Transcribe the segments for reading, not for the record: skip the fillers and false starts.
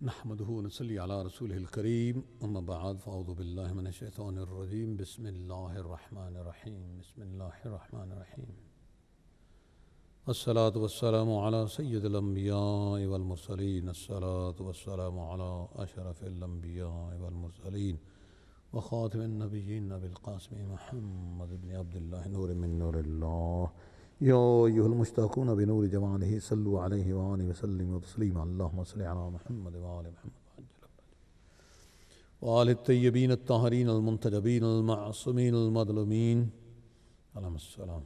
نحمده ونصلي على رسوله الكريم أما بعد فأعوذ بالله من الشيطان الرجيم بسم الله الرحمن الرحيم بسم الله الرحمن الرحيم الصلاة والسلام على سيد الأنبياء والمرسلين الصلاة والسلام على أشرف الأنبياء والمرسلين وخاتم النبيين أبي القاسم محمد بن عبد الله نور من نور الله يا أيها المشتاقون بنور جماله صلوا عليه وآله وسلموا تسليما اللهم صل على محمد وآل محمد وآل الطيبين الطاهرين المنتجبين المعصومين المظلومين عليهم السلام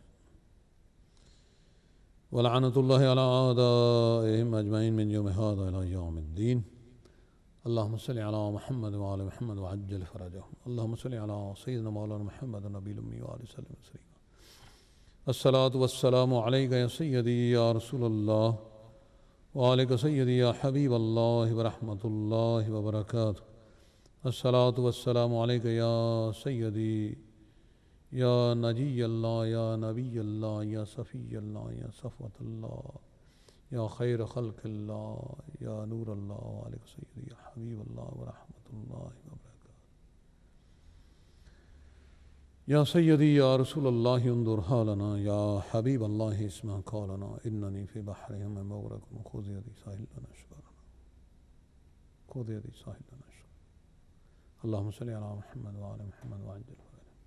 ولعنة الله على أعدائهم أجمعين من يوم هذا إلى يوم الدين اللهم صل على محمد وآل محمد وعجل فرجهم اللهم صل على سيدنا مولانا محمد النبي الأمي وآله وسلم تسليما الصلاة والسلام عليك يا سيدي يا رسول الله وعليك سيدي يا حبيب الله ورحمة الله وبركاته الصلاة والسلام عليك يا سيدي يا نجي الله يا نبي الله يا صفي الله يا صفوة الله يا خير خلق الله يا نور الله وعليك سيدي يا حبيب الله ورحمة الله وبركاته يا سيدي يا رسول الله انظر حالنا يا حبيب الله اسمع قولنا إنني في بحرهم مغرق خذ يدي ساحل لنا شكرنا خذ يدي ساحل لنا شكرنا اللهم صل على محمد وعلى محمد وعجل فرجهم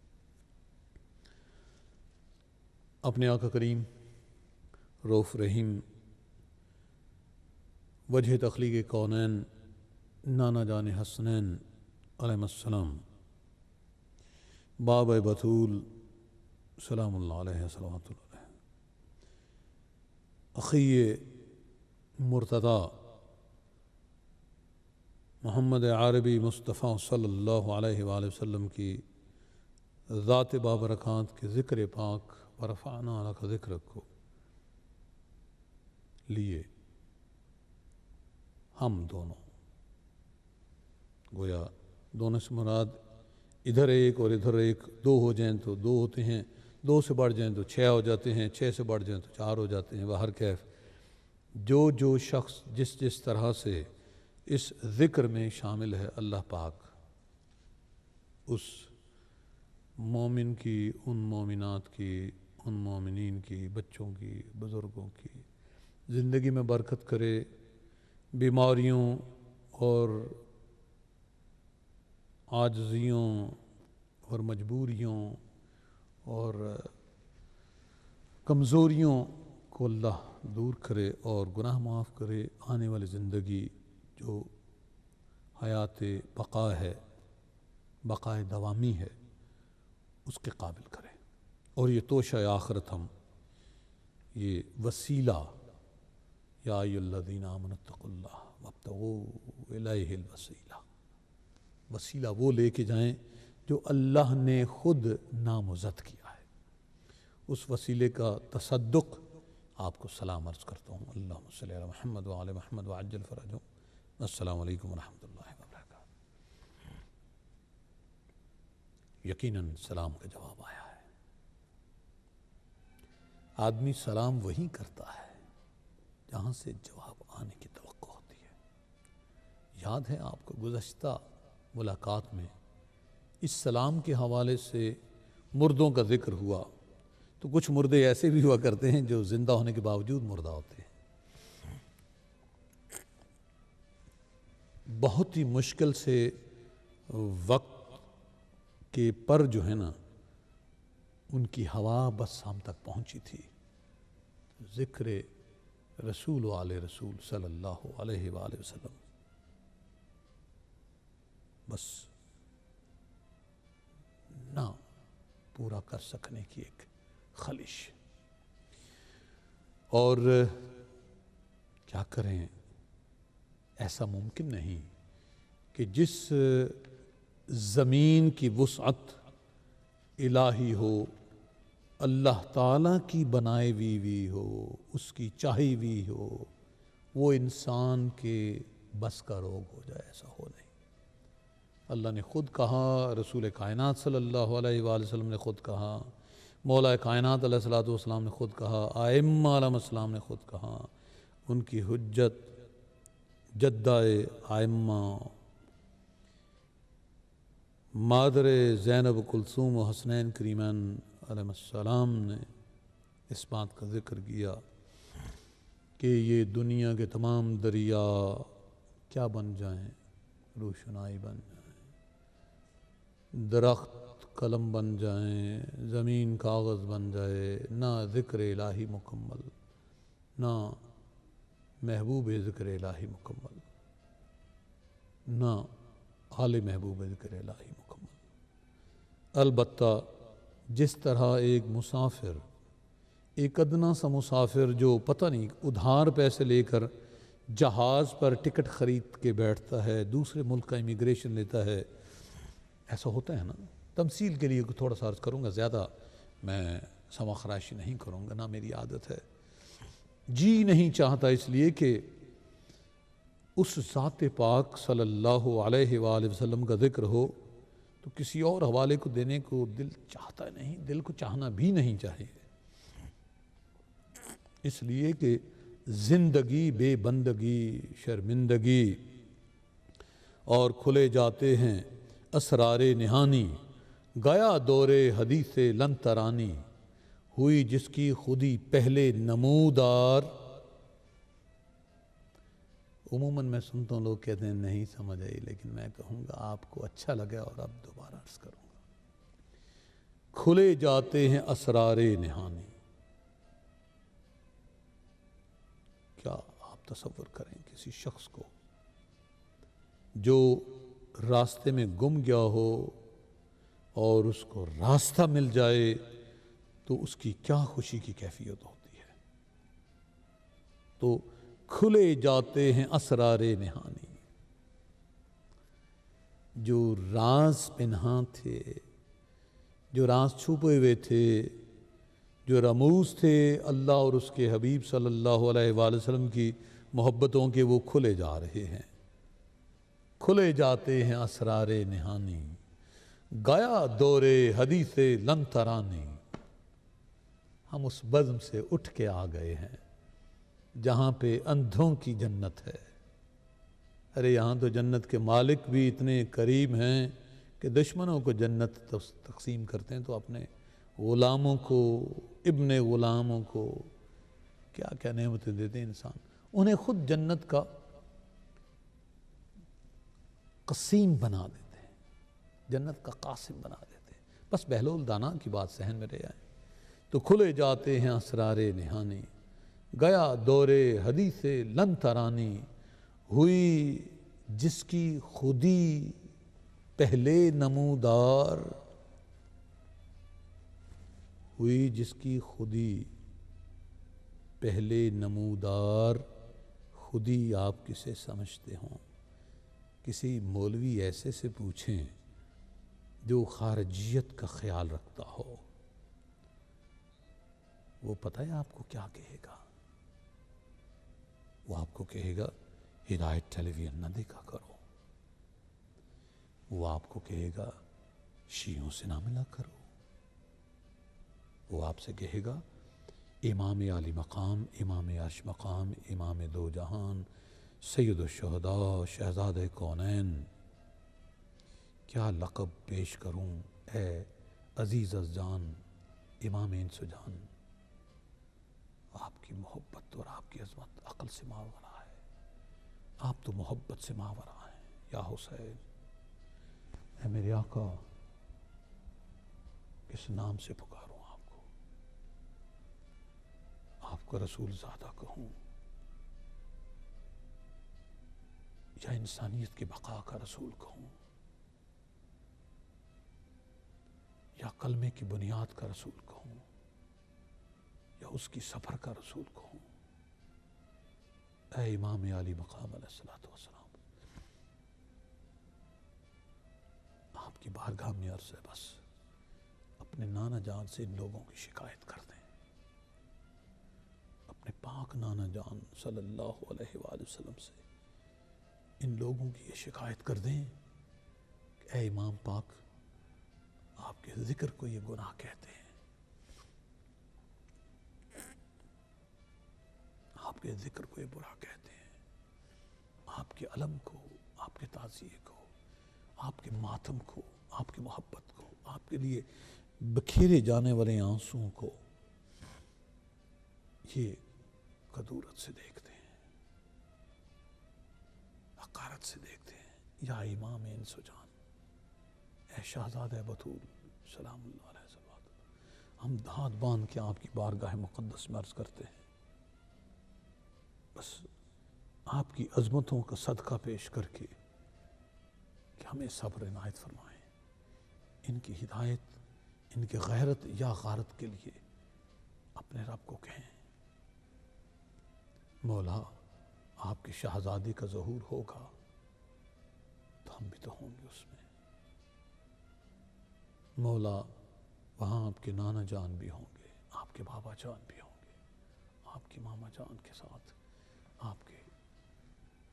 اپنے آقا کریم رؤوف رحیم وجہ تخلیق کونین نانا جان حسنین علیہ السلام بابا بطول سلام اللہ علیہ صلوات اللہ علیہ اخی مرتضی محمد عربی مصطفیٰ صلی اللہ علیہ وآلہ وسلم کی ذات بابرکات کے ذکر پاک ورفعنا لک ذکرک کو لیے ہم دونوں گویا دونوں سے مراد ادھر ایک اور ادھر ایک دو ہو جائیں تو دو ہوتے ہیں دو سے بڑھ جائیں تو چھ ہو جاتے ہیں چھ سے بڑھ جائیں تو چار ہو جاتے ہیں بہر کیف جو شخص جس طرح سے اس ذکر میں شامل ہے اللہ پاک اس مومن کی ان مومنات کی ان مومنین کی بچوں کی بزرگوں کی زندگی میں برکت کرے بیماریوں اور عاجزیوں اور مجبوریوں اور کمزوریوں کو اللہ دور کرے اور گناہ معاف کرے آنے والی زندگی جو حیات بقا ہے بقائے دوامی ہے اس کے قابل کرے اور یہ توشہ آخرت ہم یہ وسیلہ یا ایھا الذین آمنوا اتقوا اللہ وابتغوا الیہ الوسیلہ وسیلہ وہ لے کے جائیں جو اللہ نے خود نامزد کیا ہے اس وسیلے کا تصدق آپ کو سلام عرض کرتا ہوں اللہم صلی علی محمد وعلی محمد وعجل فرجهم السلام علیکم ورحمۃ اللہ وبرکاتہ یقیناً سلام کا جواب آیا ہے آدمی سلام وہی کرتا ہے جہاں سے جواب آنے کی توقع ہوتی ہے یاد ہے آپ کو گزشتہ ملاقات میں اس سلام کے حوالے سے مردوں کا ذکر ہوا تو کچھ مردے ایسے بھی ہوا کرتے ہیں جو زندہ ہونے کے باوجود مردہ ہوتے ہیں بہت ہی مشکل سے وقت کے پر جو ہے نا ان کی ہوا بس ہم تک پہنچی تھی ذکر رسول و آل رسول صلی اللہ علیہ وآلہ وسلم بس نہ پورا کر سکنے کی ایک خلش اور کیا کریں ایسا ممکن نہیں کہ جس زمین کی وسعت الہی ہو اللہ تعالیٰ کی بنائی ہوئی ہو اس کی چاہی ہوئی ہو وہ انسان کے بس کا روگ ہو جائے ایسا ہو نہیں اللہ نے خود کہا رسول کائنات صلی اللہ علیہ وآلہ وسلم نے خود کہا مولا کائنات علیہ السلام نے خود کہا ائمہ علیہ السلام نے خود کہا ان کی حجت جدہ آئمہ مادر زینب کلثوم و حسنین کریمین علیہ السلام نے اس بات کا ذکر کیا کہ یہ دنیا کے تمام دریا کیا بن جائیں؟ روشنائی بن جائیں، درخت قلم بن جائیں، زمین کاغذ بن جائے، نہ ذکر الہی مکمل، نہ محبوب ذکر الہی مکمل، نہ حال محبوب ذکر الہی مکمل۔ البتہ جس طرح ایک مسافر، ایک ادنا سا مسافر جو پتہ نہیں ادھار پیسے لے کر جہاز پر ٹکٹ خرید کے بیٹھتا ہے، دوسرے ملک کا امیگریشن لیتا ہے، ایسا ہوتا ہے نا۔ تمثیل کے لیے تھوڑا سا عرض کروں گا، زیادہ میں سما خراشی نہیں کروں گا، نہ میری عادت ہے، جی نہیں چاہتا، اس لیے کہ اس ذات پاک صلی اللہ علیہ وآلہ وسلم کا ذکر ہو تو کسی اور حوالے کو دینے کو دل چاہتا نہیں، دل کو چاہنا بھی نہیں چاہیے، اس لیے کہ زندگی بے بندگی، شرمندگی، اور کھلے جاتے ہیں اسرار نہانی، گیا دور حدیث لن ترانی، ہوئی جس کی خودی پہلے نمودار۔ عموماً میں سنتا ہوں لوگ کہتے ہیں نہیں سمجھ آئی، لیکن میں کہوں گا آپ کو اچھا لگا اور اب دوبارہ عرض کروں گا۔ کھلے جاتے ہیں اسرار نہانی، کیا آپ تصور کریں کسی شخص کو جو راستے میں گم گیا ہو اور اس کو راستہ مل جائے تو اس کی کیا خوشی کی کیفیت ہوتی ہے۔ تو کھلے جاتے ہیں اسرار نہانی، جو راز پنہاں تھے، جو راز چھپے ہوئے تھے، جو رموز تھے اللہ اور اس کے حبیب صلی اللہ علیہ وآلہ وسلم کی محبتوں کے، وہ کھلے جا رہے ہیں، کھلے جاتے ہیں اسرار نہانی، گیا دور حدیث لن ترانی۔ ہم اس بزم سے اٹھ کے آ گئے ہیں جہاں پہ اندھوں کی جنت ہے۔ ارے یہاں تو جنت کے مالک بھی اتنے قریب ہیں کہ دشمنوں کو جنت تقسیم کرتے ہیں تو اپنے غلاموں کو، ابن غلاموں کو کیا کیا نعمتیں دیتے ہیں انسان، انہیں خود جنت کا قسیم بنا دیتے ہیں، جنت کا قاسم بنا دیتے ہیں، بس بہلول دانا کی بات ذہن میں رہ آئے۔ تو کھلے جاتے ہیں اسرار نہانی، گیا دور حدیث لن ترانی، ہوئی جس کی خودی پہلے نمودار، ہوئی جس کی خودی پہلے نمودار۔ خودی آپ کسے سمجھتے ہوں؟ کسی مولوی ایسے سے پوچھیں جو خارجیت کا خیال رکھتا ہو، وہ پتہ ہے آپ کو کیا کہے گا؟ وہ آپ کو کہے گا ہدایت ٹیلی ویژن نہ دیکھا کرو، وہ آپ کو کہے گا شیعوں سے نہ ملا کرو، وہ آپ سے کہے گا امام عالی مقام، امام عرش مقام، امام دو جہان، سید الشہداء، شہزادہ کونین، کیا لقب پیش کروں اے عزیز از جان امام انس و جان۔ آپ کی محبت اور آپ کی عظمت عقل سے ماورا ہے، آپ تو محبت سے ماورا ہیں۔ یا حسین، اے میرے آقا، کس نام سے پکاروں آپ کو؟ آپ کو رسول زادہ کہوں یا انسانیت کی بقا کا رسول کہوں یا کلمے کی بنیاد کا رسول کہوں یا اس کی سفر کا رسول کہوں؟ اے امام عالی مقام علیہ السلام، آپ کی بارگاہ میں عرض ہے، بس اپنے نانا جان سے ان لوگوں کی شکایت کر دیں، اپنے پاک نانا جان صلی اللہ علیہ وآلہ وسلم سے ان لوگوں کی یہ شکایت کر دیں کہ اے امام پاک، آپ کے ذکر کو یہ گناہ کہتے ہیں، آپ کے ذکر کو یہ برا کہتے ہیں، آپ کے علم کو، آپ کے تعزیے کو، آپ کے ماتم کو، آپ کی محبت کو، آپ کے لیے بکھیرے جانے والے آنسوؤں کو یہ قدورت سے دیکھتے ہیں، حقارت سے دیکھتے ہیں۔ یا امام انس و جان، اے شہزادہ بطول سلام اللہ علیہ وسلم، ہم ہاتھ باندھ کے آپ کی بارگاہ مقدس میں عرض کرتے ہیں، بس آپ کی عظمتوں کا صدقہ پیش کر کے کہ ہمیں صبر عنایت فرمائیں، ان کی ہدایت، ان کی غیرت یا غارت کے لیے اپنے رب کو کہیں، مولا آپ کی شہزادی کا ظہور ہوگا تو ہم بھی تو ہوں گے اس میں، مولا وہاں آپ کے نانا جان بھی ہوں گے، آپ کے بابا جان بھی ہوں گے، آپ کی ماما جان کے ساتھ آپ کے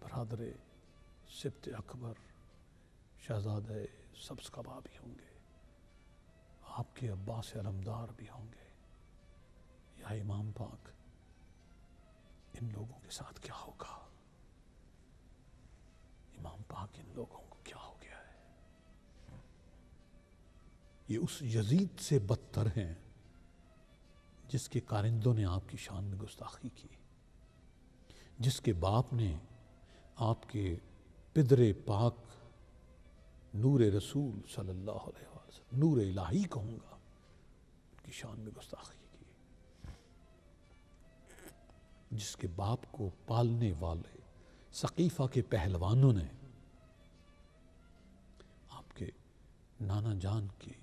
برادر سبط اکبر شہزادہ سبز قبا بھی ہوں گے، آپ کے عباس علمدار بھی ہوں گے۔ یا امام پاک، ان لوگوں کے ساتھ کیا ہوگا؟ امام پاک، ان لوگوں کو کیا ہو گیا ہے؟ یہ اس یزید سے بدتر ہیں جس کے کارندوں نے آپ کی شان میں گستاخی کی، جس کے باپ نے آپ کے پدر پاک نور رسول صلی اللہ علیہ وسلم، نور الہی کہوں گا، ان کی شان میں گستاخی کی، جس کے باپ کو پالنے والے ثقیفہ کے پہلوانوں نے آپ کے نانا جان کی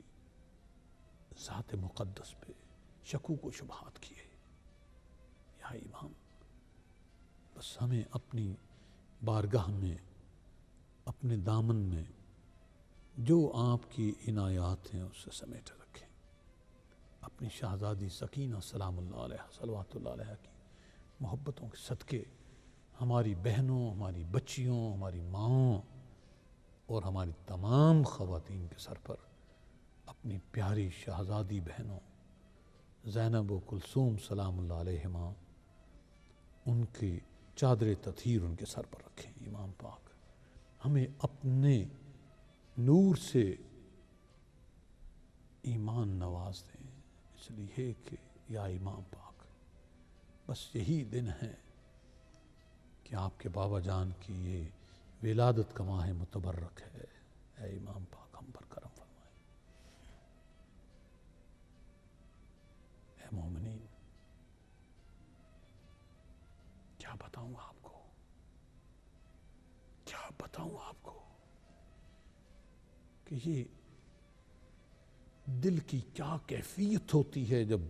ذات مقدس پہ شکوک و شبہات کیے۔ یا امام، بس ہمیں اپنی بارگاہ میں، اپنے دامن میں جو آپ کی عنایات ہیں اس سے سمیٹے رکھیں، اپنی شہزادی سکینہ سلام اللہ علیہ صلوات اللہ علیہ کی محبتوں کے صدقے ہماری بہنوں، ہماری بچیوں، ہماری ماؤں اور ہماری تمام خواتین کے سر پر اپنی پیاری شہزادی بہنوں زینب و کلثوم سلام اللہ علیہما، ان کی چادر تطہیر ان کے سر پر رکھیں۔ امام پاک، ہمیں اپنے نور سے ایمان نواز دیں، اس لیے کہ یا امام پاک، بس یہی دن ہے کہ آپ کے بابا جان کی یہ ولادت کا ماہ متبرک ہے۔ اے امام پاک، ہم پر کرم فرمائیں۔ اے مومنین، کیا بتاؤں آپ کو، کیا بتاؤں آپ کو کہ یہ دل کی کیا کیفیت ہوتی ہے جب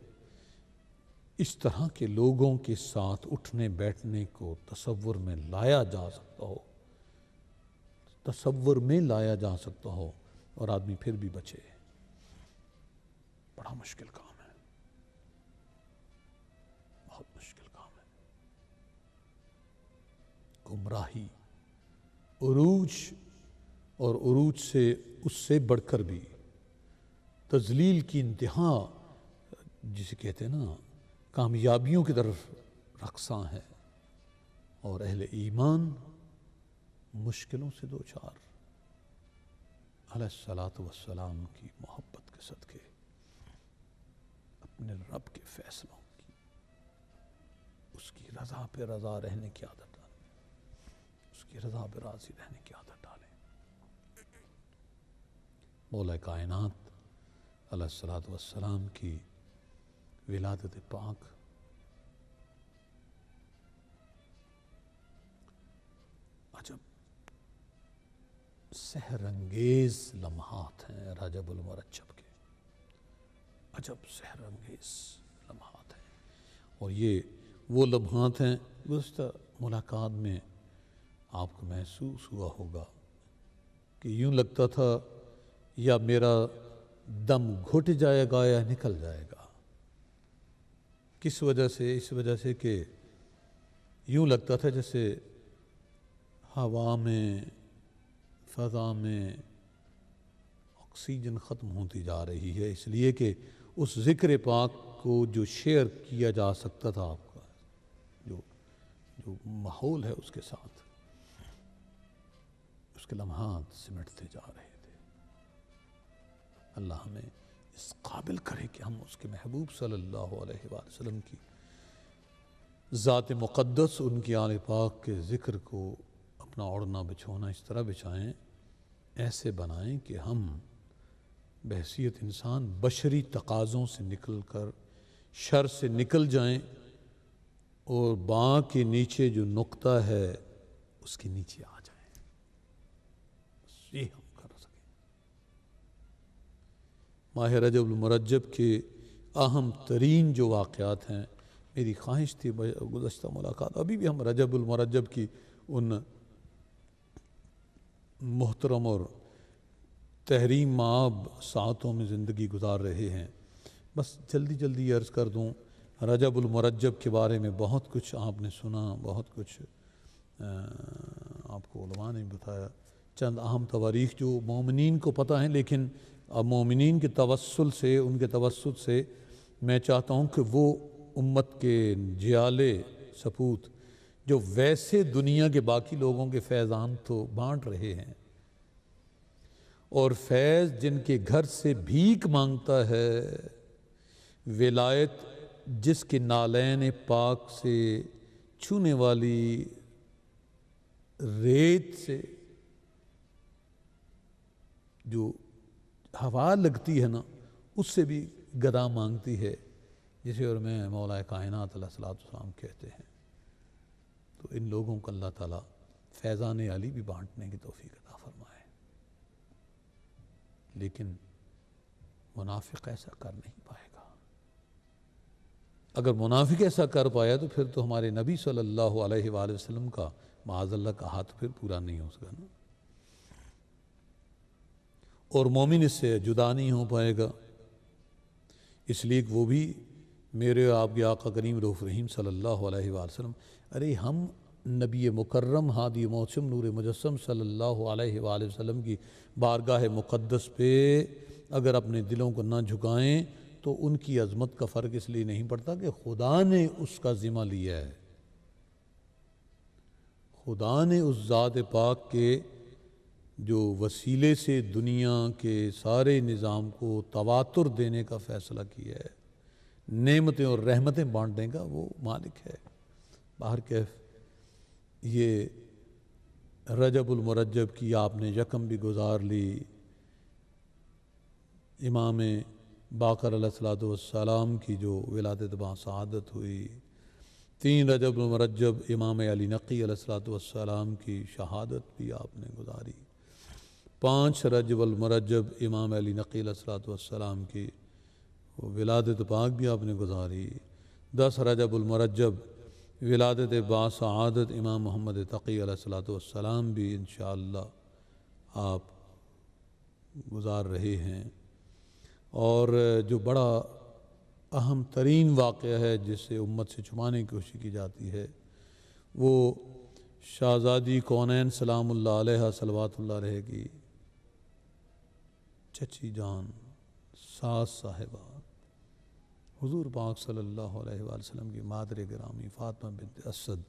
اس طرح کے لوگوں کے ساتھ اٹھنے بیٹھنے کو تصور میں لایا جا سکتا ہو، تصور میں لایا جا سکتا ہو اور آدمی پھر بھی بچے۔ بڑا مشکل کام ہے، بہت مشکل کام ہے۔ گمراہی، عروج، اور عروج سے اس سے بڑھ کر بھی تذلیل کی انتہا، جسے کہتے ہیں نا، کامیابیوں کی طرف رقصاں ہے، اور اہل ایمان مشکلوں سے دوچار علیہ الصلاۃ والسلام کی محبت کے صدقے اپنے رب کے فیصلوں کی، اس کی رضا پہ رضا رہنے کی عادت ڈالیں، اس کی رضا پہ راضی رہنے کی عادت ڈالیں۔ مولا کائنات علیہ الصلاۃ والسلام کی ولادت پاک عجب سحر انگیز لمحات ہیں رجب المرجب کے، عجب سحر انگیز لمحات ہیں، اور یہ وہ لمحات ہیں گزشتہ ملاقات میں آپ کو محسوس ہوا ہوگا کہ یوں لگتا تھا یا میرا دم گھٹ جائے گا یا نکل جائے گا۔ کس وجہ سے؟ اس وجہ سے کہ یوں لگتا تھا جیسے ہوا میں، فضا میں آکسیجن ختم ہوتی جا رہی ہے، اس لیے کہ اس ذکر پاک کو جو شیئر کیا جا سکتا تھا آپ کا جو ماحول ہے اس کے ساتھ، اس کے لمحات سمٹتے جا رہے تھے۔ اللہ ہمیں اس قابل کرے کہ ہم اس کے محبوب صلی اللہ علیہ وآلہ وسلم کی ذات مقدس، ان کی آل پاک کے ذکر کو اپنا اوڑھنا بچھونا اس طرح بچھائیں، ایسے بنائیں کہ ہم بحیثیت انسان بشری تقاضوں سے نکل کر شر سے نکل جائیں، اور باں کے نیچے جو نقطہ ہے اس کے نیچے آ جائیں، یہ ہم کر سکیں۔ ماہ رجب المرجب کے اہم ترین جو واقعات ہیں، میری خواہش تھی گزشتہ ملاقات، ابھی بھی ہم رجب المرجب کی ان محترم اور تحریم مآب ساعتوں میں زندگی گزار رہے ہیں، بس جلدی جلدی عرض کر دوں۔ رجب المرجب کے بارے میں بہت کچھ آپ نے سنا، بہت کچھ آپ کو علماء نے بتایا، چند اہم تواریخ جو مومنین کو پتہ ہیں، لیکن اب مومنین کے توسل سے، ان کے توسط سے میں چاہتا ہوں کہ وہ امت کے جیالے سپوت جو ویسے دنیا کے باقی لوگوں کے فیضان تو بانٹ رہے ہیں، اور فیض جن کے گھر سے بھیک مانگتا ہے، ولایت جس کے نالین پاک سے چھونے والی ریت سے جو ہوا لگتی ہے نا، اس سے بھی گدا مانگتی ہے، جسے اور میں مولا کائنات علیہ الصلوۃ والسلام کہتے ہیں۔ تو ان لوگوں کو اللہ تعالیٰ فیضان علی بھی بانٹنے کی توفیق عطا فرمائے، لیکن منافق ایسا کر نہیں پائے گا۔ اگر منافق ایسا کر پایا تو پھر تو ہمارے نبی صلی اللہ علیہ وآلہ وسلم کا معاذ اللہ کا ہاتھ پھر پورا نہیں ہو سکا نا، اور مومن اس سے جدا نہیں ہو پائے گا۔ اس لیے کہ وہ بھی میرے آپ کے آقا کریم رؤوف رحیم صلی اللہ علیہ وآلہ وسلم، ارے ہم نبی مکرم ہادی موسم نور مجسم صلی اللہ علیہ وآلہ وسلم کی بارگاہ مقدس پہ اگر اپنے دلوں کو نہ جھکائیں تو ان کی عظمت کا فرق اس لیے نہیں پڑتا کہ خدا نے اس کا ذمہ لیا ہے۔ خدا نے اس ذات پاک کے جو وسیلے سے دنیا کے سارے نظام کو تواتر دینے کا فیصلہ کیا ہے، نعمتیں اور رحمتیں بانٹنے کا، وہ مالک ہے۔ باہر کیف یہ رجب المرجب کی آپ نے یکم بھی گزار لی، امام باقر علیہ الصلوۃ والسلام کی جو ولادت با سعادت ہوئی، 3 رجب المرجب امام علی نقی علیہ الصلوۃ والسلام کی شہادت بھی آپ نے گزاری، 5 رجب المرجب امام علی نقی علیہ الصلوۃ والسلام کی ولادت پاک بھی آپ نے گزاری، 10 رجب المرجب ولادت با سعادت امام محمد تقی علیہ الصلوۃ والسلام بھی انشاءاللہ آپ گزار رہے ہیں۔ اور جو بڑا اہم ترین واقعہ ہے جس سے امت سے چھپانے کی کوشش کی جاتی ہے، وہ شہزادی کونین سلام اللہ علیہ صلوات اللہ علیہ کی چچی جان ساس صاحبہ حضور پاک صلی اللہ علیہ وآلہ وسلم کی مادر گرامی فاطمہ بنت اسد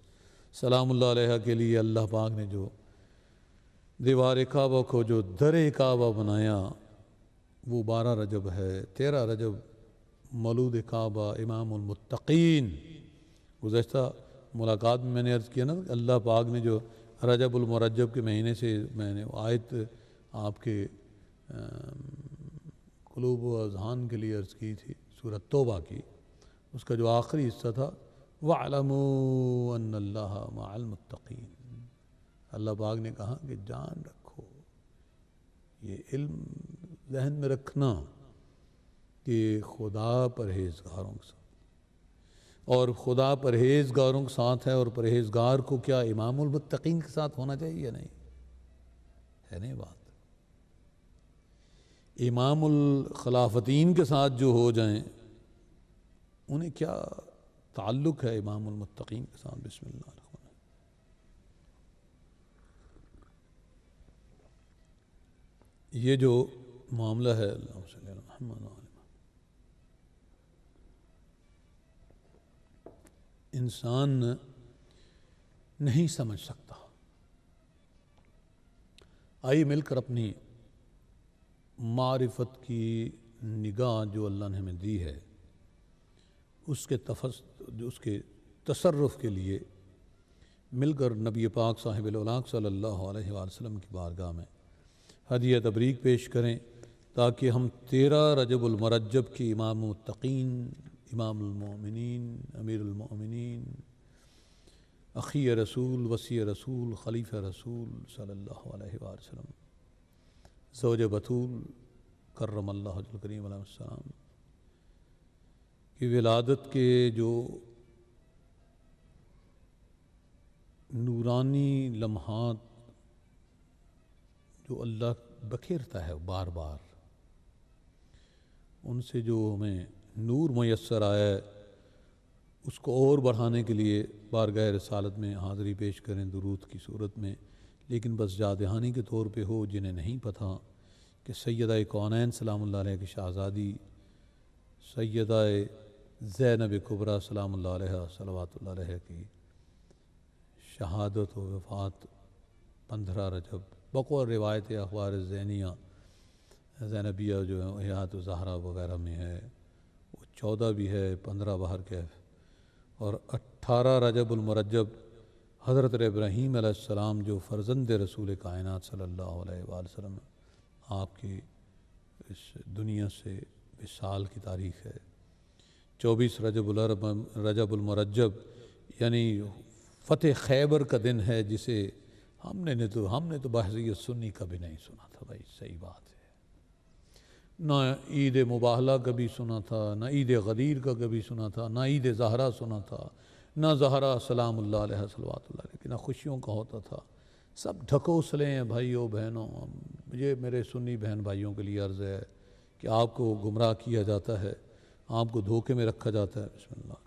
سلام اللہ علیہ کے لیے اللہ پاک نے جو دیوار کعبہ کو جو در کعبہ بنایا، وہ 12 رجب ہے۔ 13 رجب مولود کعبہ امام المتقین، گزشتہ ملاقات میں نے عرض کیا نا، اللہ پاک نے جو رجب المرجب کے مہینے سے میں نے آیت آپ کے قلوب و اذہان کے لیے عرض کی تھی، سورۃ توبہ کی، اس کا جو آخری حصہ تھا وَاعْلَمُوا أَنَّ اللَّهَ مَعَ الْمُتَّقِينَ، اللہ پاک نے کہا کہ جان رکھو، یہ علم ذہن میں رکھنا کہ خدا پرہیزگاروں کے ساتھ، اور خدا پرہیزگاروں کے ساتھ ہے، اور پرہیزگار کو کیا امام المتقین کے ساتھ ہونا چاہیے یا نہیں؟ ہے نہیں بات؟ امام الخلافتین کے ساتھ جو ہو جائیں انہیں کیا تعلق ہے امام المتقین کے ساتھ؟ بسم اللہ الرحمن الرحیم۔ یہ جو معاملہ ہے، اللہم صلی علی محمد وعلی محمد، انسان نہیں سمجھ سکتا، آئیے مل کر اپنی معرفت کی نگاہ جو اللہ نے ہمیں دی ہے اس کے تصرف کے لیے مل کر نبی پاک صاحب الاولاق صلی اللہ علیہ وآلہ وسلم کی بارگاہ میں ہدیہ تبریک پیش کریں، تاکہ ہم 13 رجب المرجب کی امام المتقین، امام المؤمنین، امیر المؤمنین، اخی رسول، وصی رسول، خلیفہ رسول صلی اللہ علیہ وآلہ وسلم، زوج بطول کرم اللہ وجہ الکریم علیہ السلام کی ولادت کے جو نورانی لمحات جو اللہ بکھیرتا ہے بار بار، ان سے جو ہمیں نور میسر آیا ہے اس کو اور بڑھانے کے لیے بارگاہ رسالت میں حاضری پیش کریں درود کی صورت میں، لیکن بس یاد دہانی کے طور پہ ہو جنہیں نہیں پتہ کہ سیدہ کونین سلام اللہ علیہ کی شہزادی سیدہ زینب کبریٰ سلام اللہ علیہ صلوات اللہ علیہ کی شہادت و وفات 15 رجب بقول روایت اخبار زینیہ زینبیہ جو ہے حیات و زہرا وغیرہ میں ہے، وہ 14 بھی ہے، 15 بہر کیف، اور 18 رجب المرجب حضرت ابراہیم علیہ السلام جو فرزند رسول کائنات صلی اللہ علیہ وآلہ وسلم آپ کی اس دنیا سے وصال کی تاریخ ہے۔ 24 رجب المرجب یعنی فتح خیبر کا دن ہے، جسے ہم نے تو بحثیت سنی کبھی نہیں سنا تھا بھائی، صحیح بات ہے، نہ عید مباہلہ کبھی سنا تھا، نہ عید غدیر کا کبھی سنا تھا، نہ عید زہرا سنا تھا، نہ زہرا سلام اللہ علیہ صلوات اللہ علیہ کی، نہ خوشیوں کا ہوتا تھا، سب ڈھکوسلے ہیں بھائیوں بہنوں۔ مجھے میرے سنی بہن بھائیوں کے لیے عرض ہے کہ آپ کو گمراہ کیا جاتا ہے، آپ کو دھوکے میں رکھا جاتا ہے۔ بسم اللہ،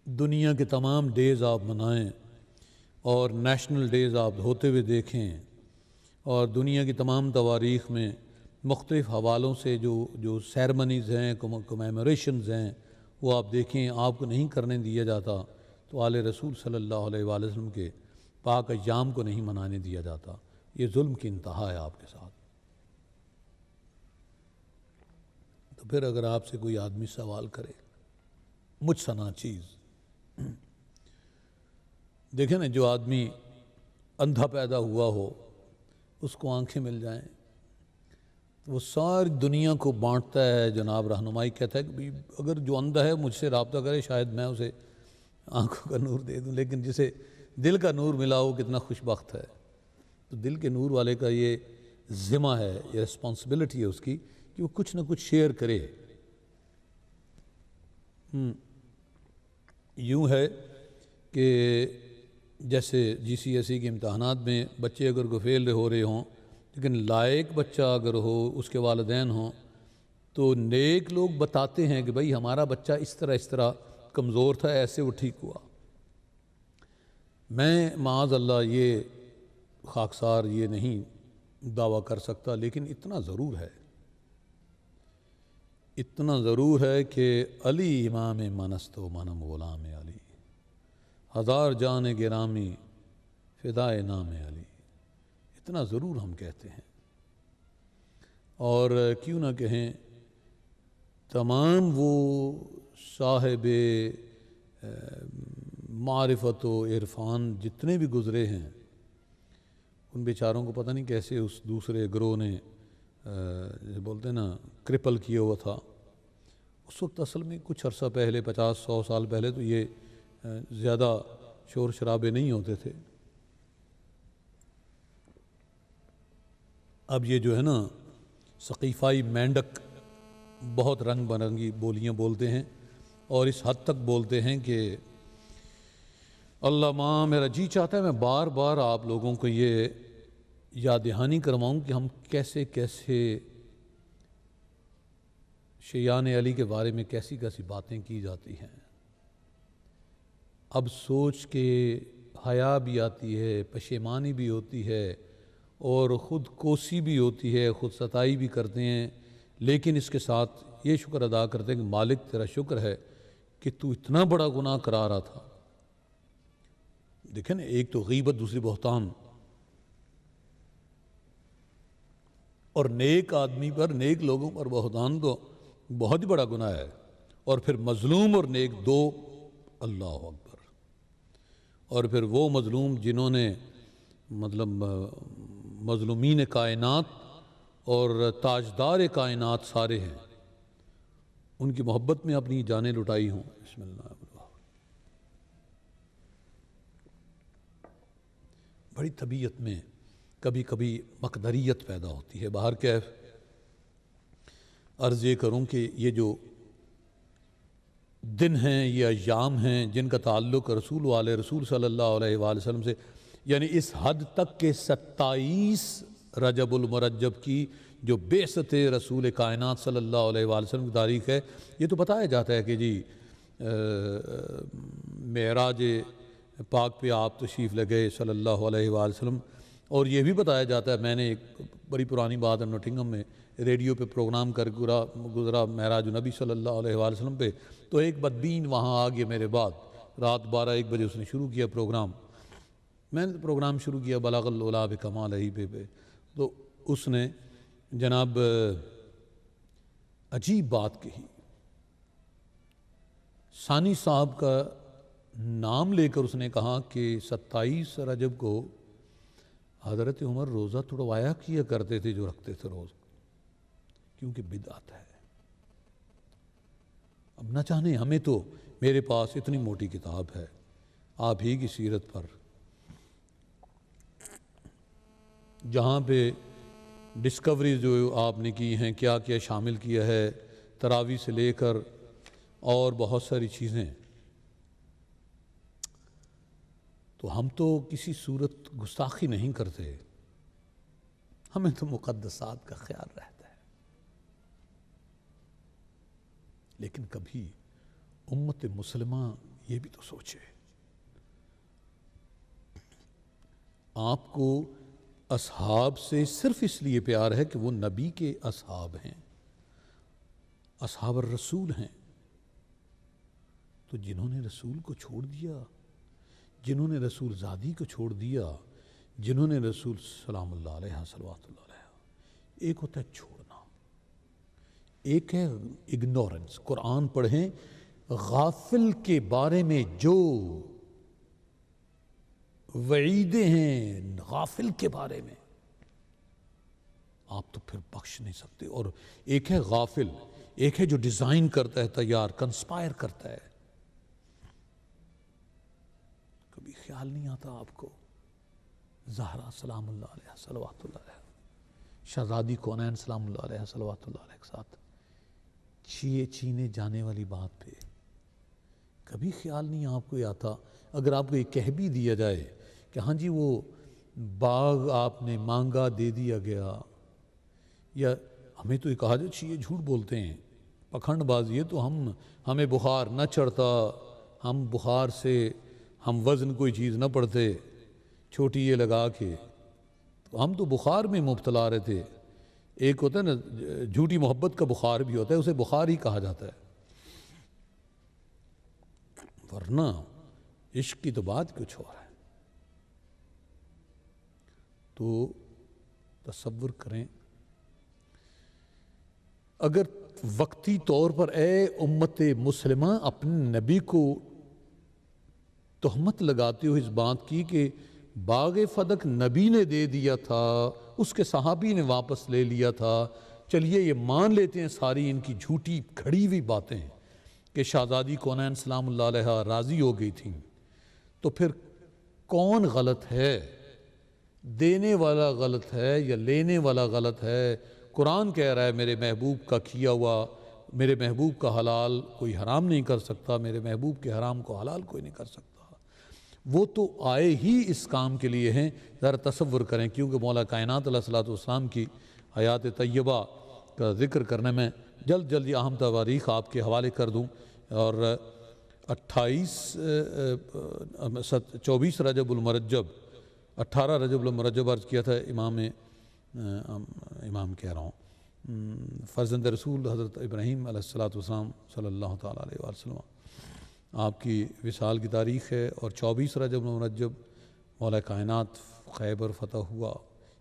دنیا کے تمام ڈیز آپ منائیں اور نیشنل ڈیز آپ ہوتے ہوئے دیکھیں، اور دنیا کی تمام تواریخ میں مختلف حوالوں سے جو سیرمنیز ہیں، کمیموریشنز ہیں، وہ آپ دیکھیں، آپ کو نہیں کرنے دیا جاتا، تو آل رسول صلی اللہ علیہ وآلہ وسلم کے پاک ایام کو نہیں منانے دیا جاتا۔ یہ ظلم کی انتہا ہے آپ کے ساتھ۔ تو پھر اگر آپ سے کوئی آدمی سوال کرے مجھ سے ناچیز، دیکھیں نا، جو آدمی اندھا پیدا ہوا ہو اس کو آنکھیں مل جائیں، وہ ساری دنیا کو بانٹتا ہے جناب، رہنمائی کہتا ہے کہ اگر جو اندھا ہے مجھ سے رابطہ کرے، شاید میں اسے آنکھوں کا نور دے دوں، لیکن جسے دل کا نور ملا ہو کتنا خوش بخت ہے۔ تو دل کے نور والے کا یہ ذمہ ہے، یہ رسپانسبلٹی ہے اس کی کہ وہ کچھ نہ کچھ شیئر کرے۔ یوں ہے کہ جیسے GCSE کے امتحانات میں بچے اگر کو فیل ہو رہے ہوں، لیکن لائق بچہ اگر ہو، اس کے والدین ہوں، تو نیک لوگ بتاتے ہیں کہ بھائی ہمارا بچہ اس طرح کمزور تھا، ایسے وہ ٹھیک ہوا۔ میں معاذ اللہ یہ خاکسار یہ نہیں دعویٰ کر سکتا، لیکن اتنا ضرور ہے کہ علی امام منست و منم غلام علی، ہزار جان گرامی فدائے نام علی، اتنا ضرور ہم کہتے ہیں۔ اور کیوں نہ کہیں، تمام وہ صاحب معرفت و عرفان جتنے بھی گزرے ہیں، ان بیچاروں کو پتہ نہیں کیسے اس دوسرے گروہ نے جیسے بولتے ہیں نا کرپل کیا ہوا تھا۔ اس وقت اصل میں کچھ عرصہ پہلے، 50-100 سال پہلے تو یہ زیادہ شور شرابے نہیں ہوتے تھے۔ اب یہ جو ہے نا ثقیفائی مینڈک بہت رنگ برنگی بولیاں بولتے ہیں، اور اس حد تک بولتے ہیں کہ اللہ ماں، میرا جی چاہتا ہے میں بار بار آپ لوگوں کو یہ یاد دہانی کرواؤں کہ ہم کیسے شیعان علی کے بارے میں کیسی باتیں کی جاتی ہیں۔ اب سوچ کے حیا بھی آتی ہے، پشیمانی بھی ہوتی ہے، اور خود کوسی بھی ہوتی ہے، خود ستائی بھی کرتے ہیں، لیکن اس کے ساتھ یہ شکر ادا کرتے ہیں کہ مالک تیرا شکر ہے کہ تو اتنا بڑا گناہ کرا رہا تھا، دیکھیں نا، ایک تو غیبت، دوسری بہتان. اور نیک آدمی پر، نیک لوگوں پر بہتان تو بہت ہی بڑا گناہ ہے. اور پھر مظلوم اور نیک دو، اللہ اکبر. اور پھر وہ مظلوم جنہوں نے مطلب مظلومین کائنات اور تاجدار کائنات سارے ہیں، ان کی محبت میں اپنی جانیں لٹائی ہوں. بسم اللہ الرحمن الرحیم. بڑی طبیعت میں کبھی کبھی مقدریت پیدا ہوتی ہے. باہر کیف عرض یہ کروں کہ یہ جو دن ہیں، یہ ایام ہیں جن کا تعلق رسول والے رسول صلی اللہ علیہ وآلہ وسلم سے، یعنی اس حد تک کہ 27 رجب المرجب کی جو بعثت رسول کائنات صلی اللہ علیہ وآلہ وسلم کی تاریخ ہے، یہ تو بتایا جاتا ہے کہ جی معراج پاک پہ آپ تشریف لے گئے صلی اللہ علیہ وآلہ وسلم. اور یہ بھی بتایا جاتا ہے، میں نے ایک بڑی پرانی بات ہے، نوٹنگم میں ریڈیو پہ پروگرام کر گزرا معراج نبی صلی اللہ علیہ وآلہ وسلم پہ، تو ایک بدبین وہاں آ گیا میرے بعد، رات 12-1 بجے اس نے شروع کیا پروگرام. میں نے پروگرام شروع کیا بلاغ العلا بکمالہ پہ، تو اس نے جناب عجیب بات کہی. ثانی صاحب کا نام لے کر اس نے کہا کہ 27 رجب کو حضرت عمر روزہ توڑوایا کیا کرتے تھے، جو رکھتے تھے روز، کیونکہ بدعت ہے. اب نہ چاہنے ہمیں تو، میرے پاس اتنی موٹی کتاب ہے آپ ہی کی سیرت پر، جہاں پہ ڈسکوری جو آپ نے کی ہیں، کیا کیا شامل کیا ہے، تراویح سے لے کر اور بہت ساری چیزیں. تو ہم تو کسی صورت گستاخی نہیں کرتے، ہمیں تو مقدسات کا خیال رہتا ہے. لیکن کبھی امت مسلمہ یہ بھی تو سوچے، آپ کو اصحاب سے صرف اس لیے پیار ہے کہ وہ نبی کے اصحاب ہیں، اصحاب الرسول ہیں. تو جنہوں نے رسول کو چھوڑ دیا، جنہوں نے رسول زادی کو چھوڑ دیا، جنہوں نے رسول سلام اللہ علیہ صلوات اللہ علیہ، ایک ہوتا ہے چھوڑنا، ایک ہے اگنورنس. قرآن پڑھیں، غافل کے بارے میں جو وعیدیں ہیں غافل کے بارے میں، آپ تو پھر بخش نہیں سکتے. اور ایک ہے غافل، ایک ہے جو ڈیزائن کرتا ہے، تیار کنسپائر کرتا ہے. کبھی خیال نہیں آتا آپ کو زہرا سلام اللہ علیہ صلوات اللہ علیہ، شہزادی کونین سلام اللہ علیہ صلوات اللہ علیہ کے ساتھ چھینے جانے والی بات پہ کبھی خیال نہیں آپ کو آتا؟ اگر آپ کو یہ کہہ بھی دیا جائے کہ ہاں جی وہ باغ آپ نے مانگا دے دیا گیا، یا ہمیں تو یہ کہا جائے یہ جھوٹ بولتے ہیں، پکھنڈ بازی ہے، تو ہمیں بخار نہ چڑھتا، ہم بخار سے ہم وزن کوئی چیز نہ پڑتے چھوٹی یہ لگا کے، تو ہم تو بخار میں مبتلا رہے تھے. ایک ہوتا ہے نا جھوٹی محبت کا بخار بھی ہوتا ہے، اسے بخار ہی کہا جاتا ہے. ورنہ عشق کی تو بات کچھ اور ہے. تو تصور کریں، اگر وقتی طور پر اے امت مسلمہ اپنے نبی کو تہمت لگاتے ہو اس بات کی کہ باغ فدق نبی نے دے دیا تھا، اس کے صحابی نے واپس لے لیا تھا، چلیے یہ مان لیتے ہیں ساری ان کی جھوٹی کھڑی ہوئی باتیں کہ شہزادی کونین سلام اللہ علیہ راضی ہو گئی تھیں، تو پھر کون غلط ہے؟ دینے والا غلط ہے یا لینے والا غلط ہے؟ قرآن کہہ رہا ہے میرے محبوب کا کیا ہوا، میرے محبوب کا حلال کوئی حرام نہیں کر سکتا، میرے محبوب کے حرام کو حلال کوئی نہیں کر سکتا. وہ تو آئے ہی اس کام کے لیے ہیں. ذرا تصور کریں، کیونکہ مولا کائنات علیہ الصلوۃ والسلام کی حیات طیبہ کا ذکر کرنے میں جلدی اہم تواریخ آپ کے حوالے کر دوں. اور 24 رجب المرجب، 18 رجب المرجب عرض کیا تھا امام کہہ رہا ہوں فرزند رسول حضرت ابراہیم علیہ الصلوۃ والسلام صلی اللہ تعالیٰ علیہ وسلم، آپ کی وصال کی تاریخ ہے، اور 24 رجب المرجب مولا کائنات خیبر فتح ہوا۔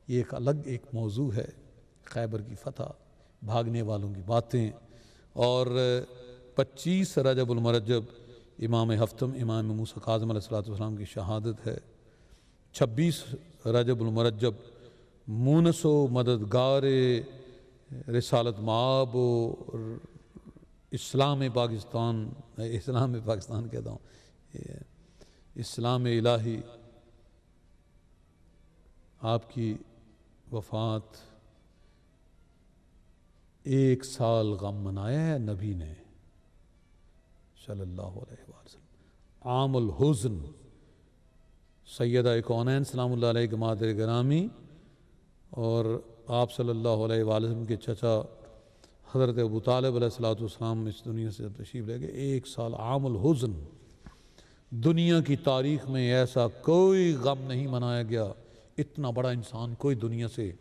یہ ایک الگ ایک موضوع ہے، خیبر کی فتح، بھاگنے والوں کی باتیں۔ اور 25 رجب المرجب امام ہفتم امام موسیٰ کاظم علیہ السلام کی شہادت ہے۔ 26 رجب المرجب مونس و مددگار رسالت مآب و اسلام پاکستان کہتا ہوں، اسلام الہی، آپ کی وفات 1 سال غم منایا ہے نبی نے صلی اللہ علیہ وسلم۔ عام الحزن، سیدہ کونین سلام اللہ علیہ کے مادر گرامی اور آپ صلی اللہ علیہ وسلم کے چچا حضرت ابو طالب علیہ السلام اس دنیا سے تشریف لے گئے۔ 1 سال عام الحزن، دنیا کی تاریخ میں ایسا کوئی غم نہیں منایا گیا، اتنا بڑا انسان کوئی دنیا سے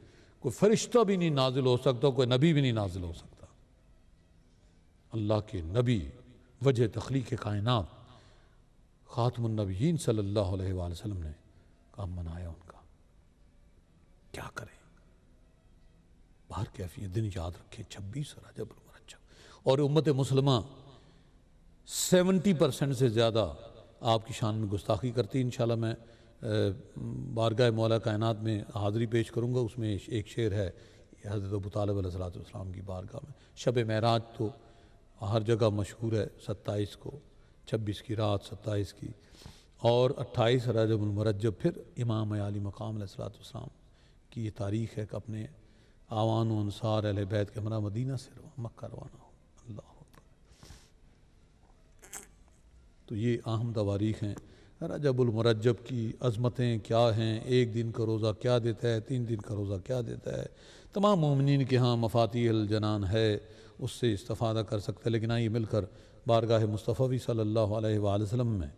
کوئی فرشتہ بھی نہیں نازل ہو سکتا، کوئی نبی بھی نہیں نازل ہو سکتا۔ اللہ کے نبی، وجہ تخلیق کائنات، خاتم النبیین صلی اللہ علیہ وآلہ وسلم نے غم منایا ان کا۔ کیا کریں؟ باہر کیفی دن یاد رکھیں، 26 رجب المرجب، اور امت مسلمہ 70% سے زیادہ آپ کی شان میں گستاخی کرتی۔ انشاءاللہ میں بارگاہ مولا کائنات میں حاضری پیش کروں گا، اس میں ایک شعر ہے حضرت ابو طالب علیہ السلام کی بارگاہ میں۔ شب معراج تو ہر جگہ مشہور ہے، 27 کو، 26 کی رات، 27 کی، اور 28 رجب المرجب پھر امام عالی مقام علیہ السلام کی یہ تاریخ ہے کہ اپنے آوان و انصار اہل بیت کے ہمراہ مدینہ سے مکہ روانہ ہو۔ اللہ اکبر۔ تو یہ اہم تواریخ ہیں۔ رجب المرجب کی عظمتیں کیا ہیں، 1 دن کا روزہ کیا دیتا ہے، 3 دن کا روزہ کیا دیتا ہے، تمام مومنین کے ہاں مفاتیح الجنان ہے، اس سے استفادہ کر سکتے ہیں۔ لیکن آئیے مل کر بارگاہ مصطفی صلی اللہ علیہ وآلہ وسلم میں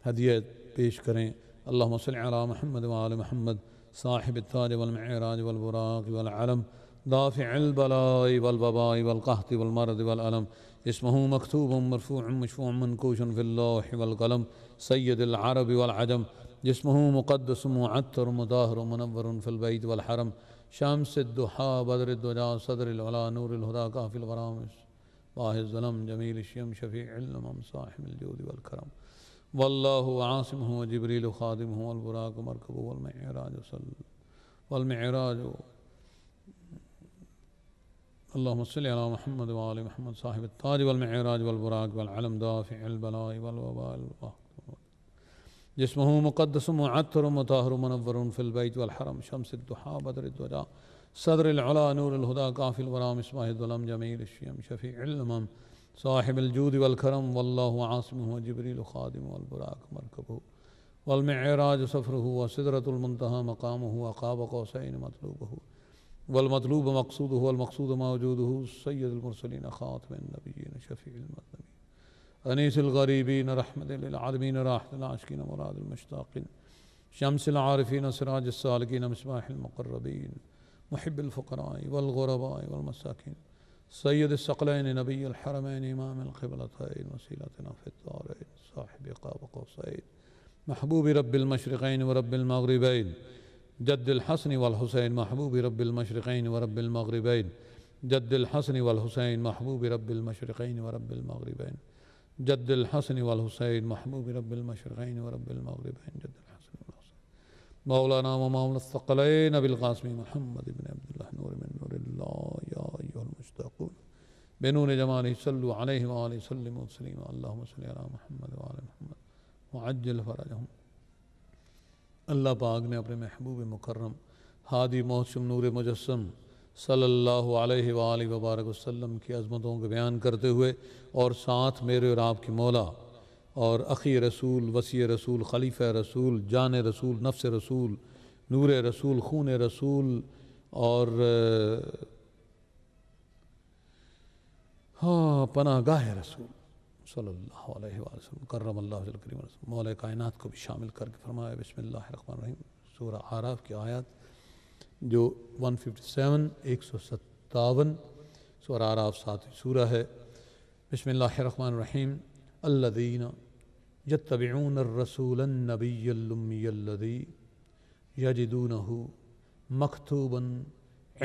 ہدیہ پیش کریں۔ اللہم صلی علی محمد وآل محمد صاحب التاج والمعراج والبراق والعلم دافع البلاء والوباء والقحط والمرض والألم اسمه مكتوب مرفوع مشفوع منكوش في اللوح والقلم سيد العرب والعجم جسمه مقدس معطر مطهر منور في البيت والحرم شمس الضحى بدر الدجى صدر العلا نور الهدى كافي الغرام واهي الظلم جميل الشيم شفيع الأمم صاحب الجود والكرم والله عاصمه وجبريل خادمه والبراق مركبه والمعراج اللهم صل على محمد وآل محمد صاحب التاج والمعراج والبراق والعلم دافع البلاء والوباء جسمه مقدس معطر مطهر منور في البيت والحرم شمس الضحى بدر الدجى صدر العلا نور الهدى كافي الورى مصباح الظلم جميل الشيم شفيع الأمم صاحب الجود والكرم والله عاصمه وجبريل خادمه والبراق مركبه والمعراج سفره وسدرة المنتهى مقامه وقاب قوسين مطلوبه والمطلوب مقصوده والمقصود موجوده سيد المرسلين خاتم النبيين شفيع المذنبين أنيس الغريبين رحمة للعالمين راحة العاشقين مراد المشتاقين شمس العارفين سراج السالكين مصباح المقربين محب الفقراء والغرباء والمساكين سيد الثقلين نبي الحرمين إمام القبلتين وسيلتنا في الدارين صاحب قاب قوسين محبوب رب المشرقين ورب المغربين جد الحسن والحسين محبوب رب المشرقين ورب المغربين جد الحسن والحسين محبوب رب المشرقين ورب المغربين جد الحسن والحسين محبوب رب المشرقين ورب المغربين جد الحسن والحسين مولانا ومولى الثقلين أبي القاسم محمد بن عبد الله نور من نور الله يا أيها المشتاقون بنور جماله صلوا عليه وآله وسلموا تسليما اللهم صل على محمد وآل محمد وعجل فرجهم۔ اللہ پاک نے اپنے محبوب مکرم ہادی محسم نور مجسم صلی اللہ علیہ وآلہ وبارک وسلم کی عظمتوں کو بیان کرتے ہوئے اور ساتھ میرے اور آپ کی مولا اور اخی رسول وسیع رسول خلیفہ رسول جان رسول نفس رسول نور رسول خون رسول اور پناہ گاہ رسول صلی اللہ علیہ وآلہ وسلم کرم اللہ وجل کریم رسول مولا کائنات کو بھی شامل کر کے فرمایا بسم اللہ الرحمن الرحیم۔ سورہ اعراف کی آیات جو 157 157 سورہ اعراف 7 سورہ ہے۔ بسم اللہ الرحمن الرحیم الذین یتبعون الرسول النبی الامی الذی یجدونہ مکتوبا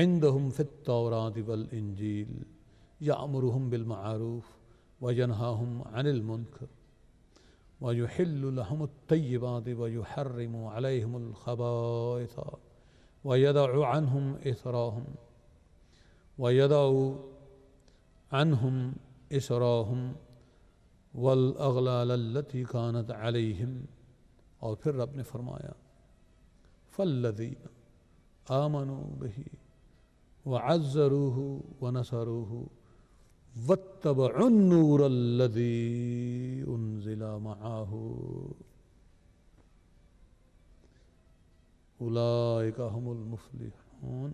عندهم فی التوراۃ والانجیل یأمرهم بالمعروف وینہاهم عن المنکر ویحل لهم الطیبات ویحرم علیہم الخبائث ویدع عنہم اسراہم والاغلال التي كانت علیہم. اور پھر رب نے فرمایا فالذین آمنوا به وعزروه ونصروه واتبعوا النور الذي انزل معه اولئک هم المفلحون.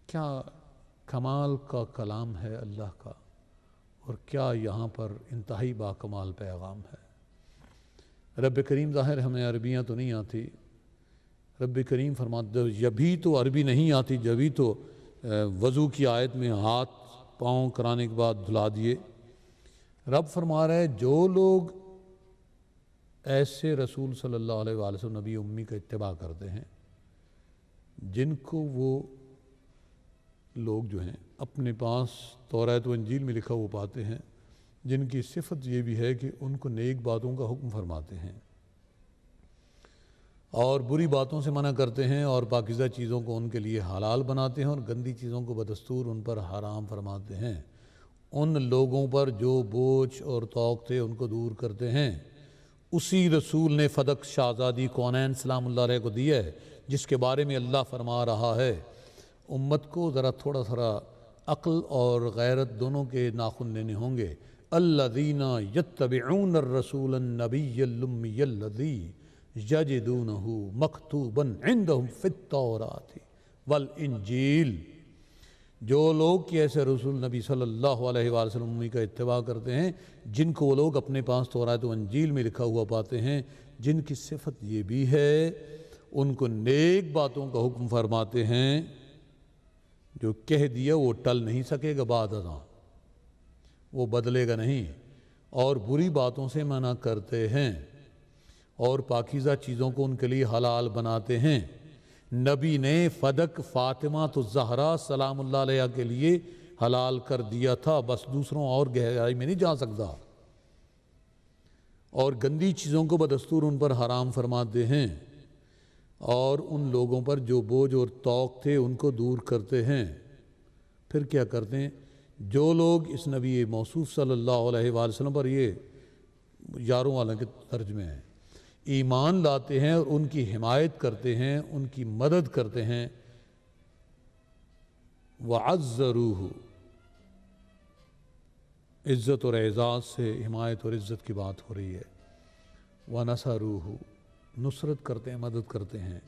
کیا کمال کا کلام ہے اللہ کا، اور کیا یہاں پر انتہائی با کمال پیغام ہے. رب کریم ظاہر ہمیں عربیاں تو نہیں آتی، رب کریم فرماتے جبھی تو عربی نہیں آتی، جبھی تو وضو کی آیت میں ہاتھ پاؤں کرانے کے بعد دھلا دیے. رب فرما رہا ہے جو لوگ ایسے رسول صلی اللہ علیہ وآلہ وسلم نبی امی کا اتباع کرتے ہیں، جن کو وہ لوگ جو ہیں اپنے پاس توراۃ و انجیل میں لکھا وہ پاتے ہیں، جن کی صفت یہ بھی ہے کہ ان کو نیک باتوں کا حکم فرماتے ہیں اور بری باتوں سے منع کرتے ہیں، اور پاکیزہ چیزوں کو ان کے لیے حلال بناتے ہیں اور گندی چیزوں کو بدستور ان پر حرام فرماتے ہیں. ان لوگوں پر جو بوجھ اور طوق تھے ان کو دور کرتے ہیں. اسی رسول نے فدق شہزادی کونین سلام اللہ علیہ کو دی ہے، جس کے بارے میں اللہ فرما رہا ہے امت کو ذرا تھوڑا سا عقل اور غیرت دونوں کے ناخن لینے ہوں گے. الذین یتبعون الرسول النبی الامی الذی یجدونہ مکتوبا عندہم فی التوراۃ والانجیل. جو لوگ کہ ایسے رسول نبی صلی اللہ علیہ وآلہ وسلم کا اتباع کرتے ہیں جن کو وہ لوگ اپنے پاس توراۃ و انجیل میں لکھا ہوا پاتے ہیں، جن کی صفت یہ بھی ہے ان کو نیک باتوں کا حکم فرماتے ہیں. جو کہہ دیا وہ ٹل نہیں سکے گا بعد ازاں، وہ بدلے گا نہیں، اور بری باتوں سے منع کرتے ہیں اور پاکیزہ چیزوں کو ان کے لیے حلال بناتے ہیں. نبی نے فدق فاطمہ الزہرا سلام اللہ علیہ کے لیے حلال کر دیا تھا، بس دوسروں اور گہرائی میں نہیں جا سکتا، اور گندی چیزوں کو بدستور ان پر حرام فرماتے ہیں اور ان لوگوں پر جو بوجھ اور طوق تھے ان کو دور کرتے ہیں. پھر کیا کرتے ہیں جو لوگ اس نبی موصوف صلی اللہ علیہ وآلہ وسلم پر، یہ یاروں والوں کے ترجمے ہیں، ایمان لاتے ہیں اور ان کی حمایت کرتے ہیں، ان کی مدد کرتے ہیں. وَعَزَّرُوهُ، عزت اور اعزاز سے حمایت اور عزت کی بات ہو رہی ہے. وَنَصَرُوهُ، نصرت کرتے ہیں، مدد کرتے ہیں.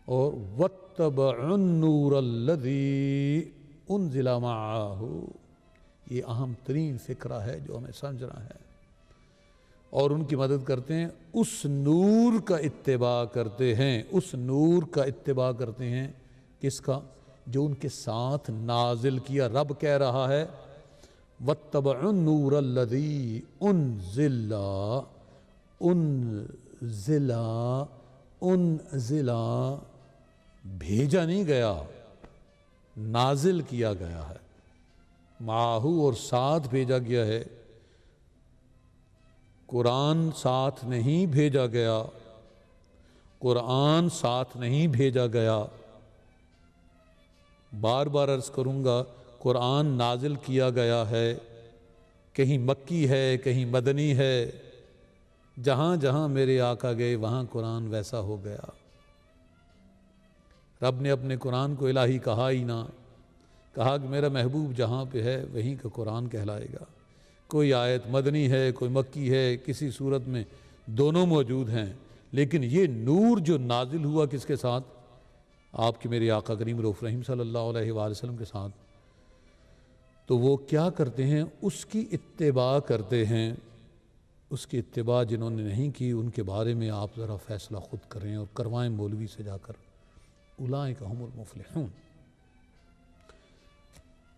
اور وَاتَّبَعُوا النُّورَ الَّذِي أُنزِلَ مَعَهُ، یہ اہم ترین فکرہ ہے جو ہمیں سمجھنا ہے. اور ان کی مدد کرتے ہیں، اس نور کا اتباع کرتے ہیں، اس نور کا اتباع کرتے ہیں. کس کا؟ جو ان کے ساتھ نازل کیا. رب کہہ رہا ہے وَاتَّبَعُوا النُّورَ الَّذِي انزل بھیجا نہیں گیا، نازل کیا گیا ہے. معاہو، اور ساتھ بھیجا گیا ہے. قرآن ساتھ نہیں بھیجا گیا، قرآن ساتھ نہیں بھیجا گیا. بار بار عرض کروں گا، قرآن نازل کیا گیا ہے، کہیں مکی ہے کہیں مدنی ہے. جہاں جہاں میرے آقا گئے وہاں قرآن ویسا ہو گیا. رب نے اپنے قرآن کو الہی کہا ہی نہ، کہا کہ میرا محبوب جہاں پہ ہے وہیں کا قرآن کہلائے گا. کوئی آیت مدنی ہے کوئی مکی ہے، کسی صورت میں دونوں موجود ہیں، لیکن یہ نور جو نازل ہوا کس کے ساتھ؟ آپ کے میرے آقا کریم رؤوف رحیم صلی اللہ علیہ وآلہ وسلم کے ساتھ. تو وہ کیا کرتے ہیں؟ اس کی اتباع کرتے ہیں. اس کی اتباع جنہوں نے نہیں کی ان کے بارے میں آپ ذرا فیصلہ خود کریں اور کروائیں مولوی سے جا کر. اولئک هم المفلحون،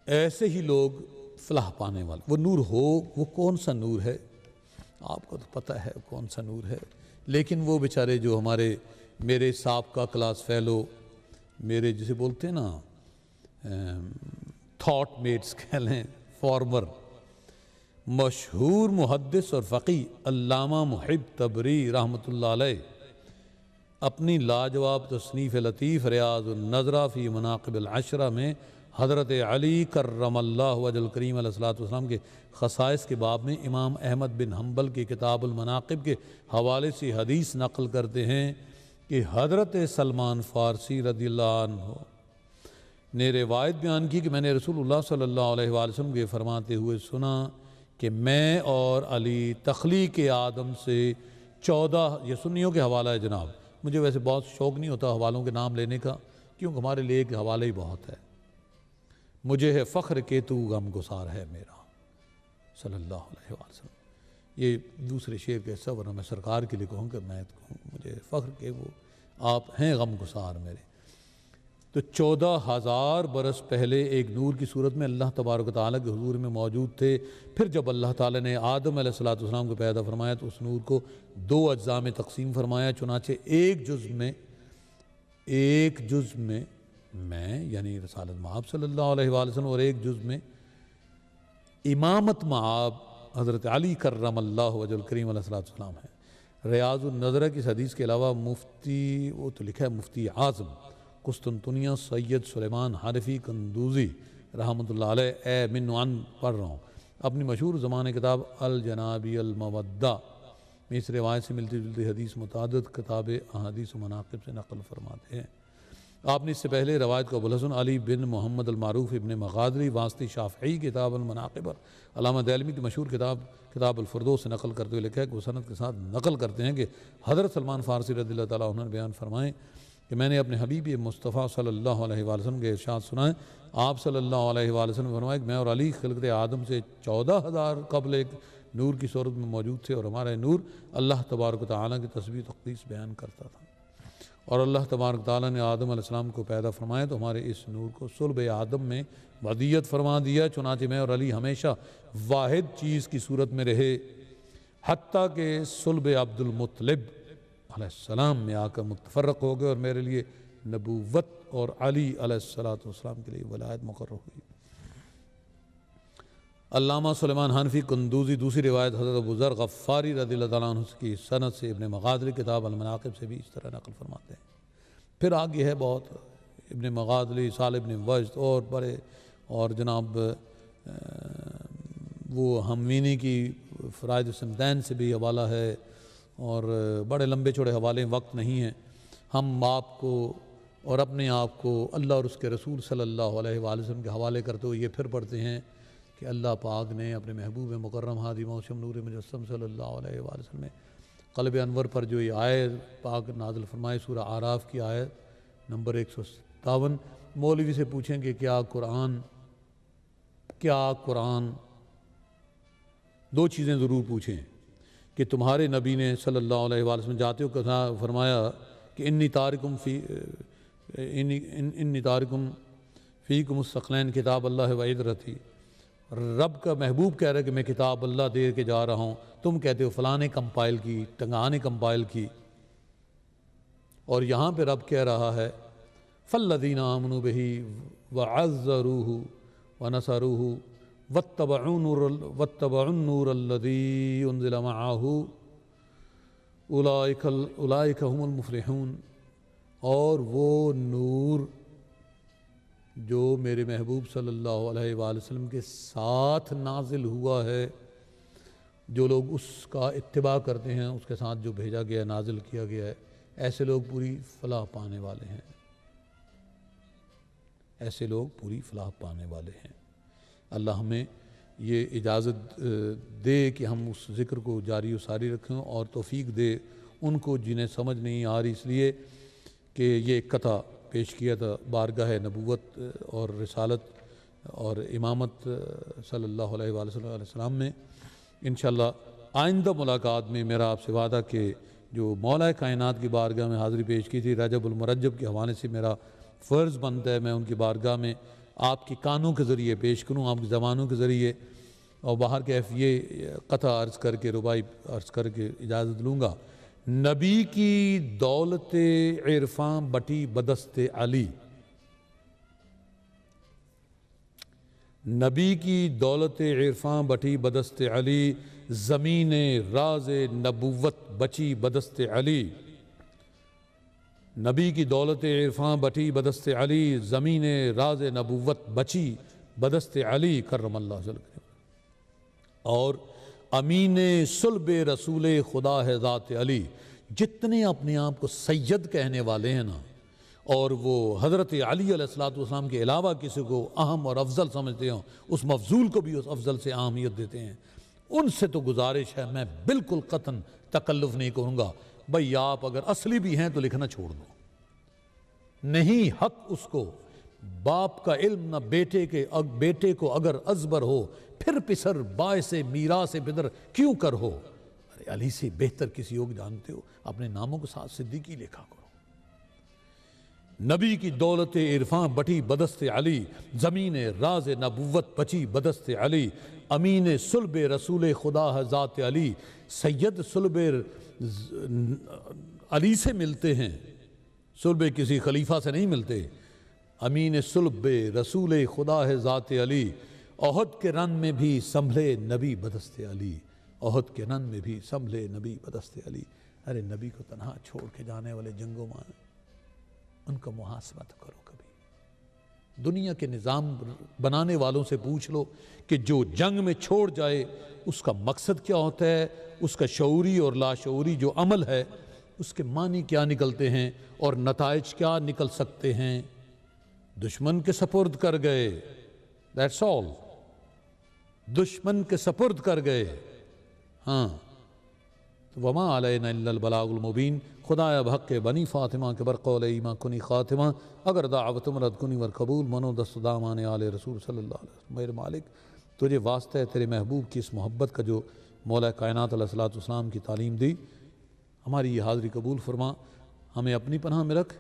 ایسے ہی لوگ فلاح پانے والے. وہ نور ہو، وہ کون سا نور ہے؟ آپ کو تو پتہ ہے کون سا نور ہے، لیکن وہ بیچارے جو میرے سابقہ کلاس فیلو، میرے جسے بولتے ہیں نا تھاٹ میٹس کہہ لیں، فارمر، مشہور محدث اور فقی علامہ محب تبری رحمۃ اللہ علیہ اپنی لاجواب تصنیف لطیف ریاض النظرہ فی مناقب العشرہ میں حضرت علی کرم اللہ وجہ الکریم علیہ الصلوۃ والسلام کے خصائص کے باب میں امام احمد بن حنبل کے کتاب المناقب کے حوالے سے حدیث نقل کرتے ہیں کہ حضرت سلمان فارسی رضی اللہ عنہ نے روایت بیان کی کہ میں نے رسول اللہ صلی اللہ علیہ وآلہ وسلم کے فرماتے ہوئے سنا کہ میں اور علی تخلیق آدم سے 14، یہ سنیوں کے حوالہ ہے جناب، مجھے ویسے بہت شوق نہیں ہوتا حوالوں کے نام لینے کا، کیونکہ ہمارے لیے ایک حوالہ ہی بہت ہے۔ مجھے ہے فخر کہ تو غم گسار ہے میرا صلی اللہ علیہ وآلہ وسلم، یہ دوسرے شعر کے حصہ، ورنہ میں سرکار کے لیے کہوں کہ میں مجھے فخر کہ وہ آپ ہیں غم گسار میرے۔ تو 14,000 برس پہلے ایک نور کی صورت میں اللہ تبارک و تعالیٰ کے حضور میں موجود تھے، پھر جب اللہ تعالیٰ نے آدم علیہ الصلوۃ والسلام کو پیدا فرمایا تو اس نور کو 2 اجزاء میں تقسیم فرمایا، چنانچہ ایک جز میں میں یعنی رسالت مآب صلی اللہ علیہ وآلہ وسلم، اور ایک جز میں امامت مآب حضرت علی کرم اللہ وجہ الکریم علیہ الصلوۃ والسلام ہے۔ ریاض النظرہ کی حدیث کے علاوہ مفتی، وہ تو لکھا ہے مفتی اعظم قسطنطنیہ سید سلیمان حنفی قندوزی رحمۃ اللہ علیہ من عن پڑھ رہا ہوں، اپنی مشہور زمانہ کتاب الجنابی المودہ میں اس روایت سے ملتی جلتی حدیث متعدد کتاب احادیث و مناقب سے نقل فرماتے ہیں۔ آپ نے اس سے پہلے روایت کو ابوالحسن علی بن محمد المعروف ابن مغازلی واسطی شافعی کتاب المناقب اور علامہ دہلوی کی مشہور کتاب الفردوس سے نقل کرتے ہوئے لکھا ہے کہ وہ سند کے ساتھ نقل کرتے ہیں کہ حضرت سلمان فارسی رضی اللہ تعالیٰ عنہ نے بیان فرمائیں کہ میں نے اپنے حبیب مصطفیٰ صلی اللہ علیہ وآلہ وسلم کے ارشاد سنا ہے، آپ صلی اللہ علیہ وآلہ وسلم نے فرمایا کہ میں اور علی خلقت آدم سے 14,000 قبل ایک نور کی صورت میں موجود تھے، اور ہمارا نور اللہ تبارک و تعالیٰ کی تسبیح و تقدیس بیان کرتا تھا، اور اللہ تبارک و تعالیٰ نے آدم علیہ السلام کو پیدا فرمایا تو ہمارے اس نور کو صلب آدم میں ودیت فرما دیا، چنانچہ میں اور علی ہمیشہ واحد چیز کی صورت میں رہے، حتیٰ کہ صلب عبد المطلب علیہ السلام میں آ کر متفرق ہو گئے اور میرے لیے نبوت اور علی علیہ السلام کے لیے ولایت مقرر ہوئی۔ علامہ سلیمان حنفی قندوزی دوسری روایت حضرت ابو ذر غفاری رضی اللہ تعالیٰ عنہ کی سند سے ابن مغازلی کتاب المناقب سے بھی اس طرح نقل فرماتے ہیں۔ پھر آگے ہے بہت، ابن مغازلی، صالح ابن وجد اور بڑے، اور جناب وہ ہموینی کی فرائض السمتین سے بھی حوالہ ہے، اور بڑے لمبے چوڑے حوالے، وقت نہیں ہیں۔ ہم آپ کو اور اپنے آپ کو اللہ اور اس کے رسول صلی اللہ علیہ وآلہ وسلم کے حوالے کرتے ہوئے یہ پھر پڑھتے ہیں کہ اللہ پاک نے اپنے محبوب مکرم ہادی موسم نور مجسم صلی اللہ علیہ وآلہ وسلم میں قلب انور پر جو یہ آیت پاک نازل فرمائے، سورہ اعراف کی آیت نمبر 157۔ مولوی سے پوچھیں کہ کیا قرآن 2 چیزیں ضرور پوچھیں کہ تمہارے نبی نے صلی اللہ علیہ وآلہ وسلم جاتے ہو فرمایا کہ انی تارکم فیکم الثقلین کتاب اللہ و عدرتی، رب کا محبوب کہہ رہا ہے کہ میں کتاب اللہ دے کے جا رہا ہوں، تم کہتے ہو فلاں نے کمپائل کی، ٹنگاں نے کمپائل کی، اور یہاں پہ رب کہہ رہا ہے فالذین آمنوا بہ وعزروہ ونصروہ واتبعوا النور الذی انزل معہ اولئک هم المفلحون، اور وہ نور جو میرے محبوب صلی اللہ علیہ وآلہ وسلم کے ساتھ نازل ہوا ہے، جو لوگ اس کا اتباع کرتے ہیں، اس کے ساتھ جو بھیجا گیا نازل کیا گیا ہے، ایسے لوگ پوری فلاح پانے والے ہیں، ایسے لوگ پوری فلاح پانے والے ہیں۔ اللہ ہمیں یہ اجازت دے کہ ہم اس ذکر کو جاری و ساری رکھیں، اور توفیق دے ان کو جنہیں سمجھ نہیں آ رہی، اس لیے کہ یہ ایک قطع پیش کیا تھا بارگاہ نبوت اور رسالت اور امامت صلی اللہ علیہ وآلہ وسلم میں۔ انشاءاللہ آئندہ ملاقات میں میرا آپ سے وعدہ کہ جو مولا کائنات کی بارگاہ میں حاضری پیش کی تھی، رجب المرجب کے حوالے سے میرا فرض بنتا ہے میں ان کی بارگاہ میں آپ کے کانوں کے ذریعے پیش کروں، آپ کی زبانوں کے ذریعے، اور باہر کیف یہ قطع عرض کر کے ربائی عرض کر کے اجازت لوں گا، نبی کی دولت عرفاں بٹی بدست علی، نبی کی دولت عرفاں بٹی بدست علی، زمین راز نبوت بچی بدست علی، نبی کی دولت عرفاں بٹی بدست علی، زمین راز نبوت بچی بدست علی کرم اللہ وجہ۔ اور امین صلب رسول خدا ہے ذات علی، جتنے اپنے آپ کو سید کہنے والے ہیں نا، اور وہ حضرت علی علیہ السلام کے علاوہ کسی کو اہم اور افضل سمجھتے ہوں، اس مفضول کو بھی اس افضل سے اہمیت دیتے ہیں، ان سے تو گزارش ہے، میں بالکل قطعاً تکلف نہیں کروں گا، بھئی آپ اگر اصلی بھی ہیں تو لکھنا چھوڑ دو، نہیں حق اس کو، باپ کا علم نہ بیٹے کو اگر ازبر ہو، پھر پسر باعث میراث پدر کیوں کر ہو۔ ارے علی سے بہتر کسی کو جانتے ہو، اپنے ناموں کے ساتھ صدیقی لکھا کرو۔ نبی کی دولت عرفاں بٹی بدست علی، زمین راز نبوت بچی بدست علی، امین صلب رسول خدا ہے ذات علی، سید صلب علی سے ملتے ہیں، صلب کسی خلیفہ سے نہیں ملتے، امین صلب رسول خدا ہے ذات علی، احد کے رن میں بھی سنبھلے نبی بدست علی، احد کے رن میں بھی سنبھلے نبی بدست علی۔ ارے نبی کو تنہا چھوڑ کے جانے والے جنگوں میں ان کا محاسبہ تو کرو کبھی۔ دنیا کے نظام بنانے والوں سے پوچھ لو کہ جو جنگ میں چھوڑ جائے اس کا مقصد کیا ہوتا ہے، اس کا شعوری اور لاشعوری جو عمل ہے اس کے معنی کیا نکلتے ہیں اور نتائج کیا نکل سکتے ہیں۔ دشمن کے سپرد کر گئے، دیٹس آل، دشمن کے سپرد کر گئے، ہاں، وما علینا الا البلاغ المبین۔ خدایا بحق بنی فاطمہ کے برقول ایمہ کنی خاتمہ، اگر دعوت مرد کنی ور قبول، منو دست دامان آل رسول صلی اللہ علیہ وسلم۔ میرے مالک تجھے واسطہ ہے تیرے محبوب کی اس محبت کا جو مولا کائنات علیہ السلام کی تعلیم دی، ہماری یہ حاضری قبول فرما، ہمیں اپنی پناہ میں رکھ،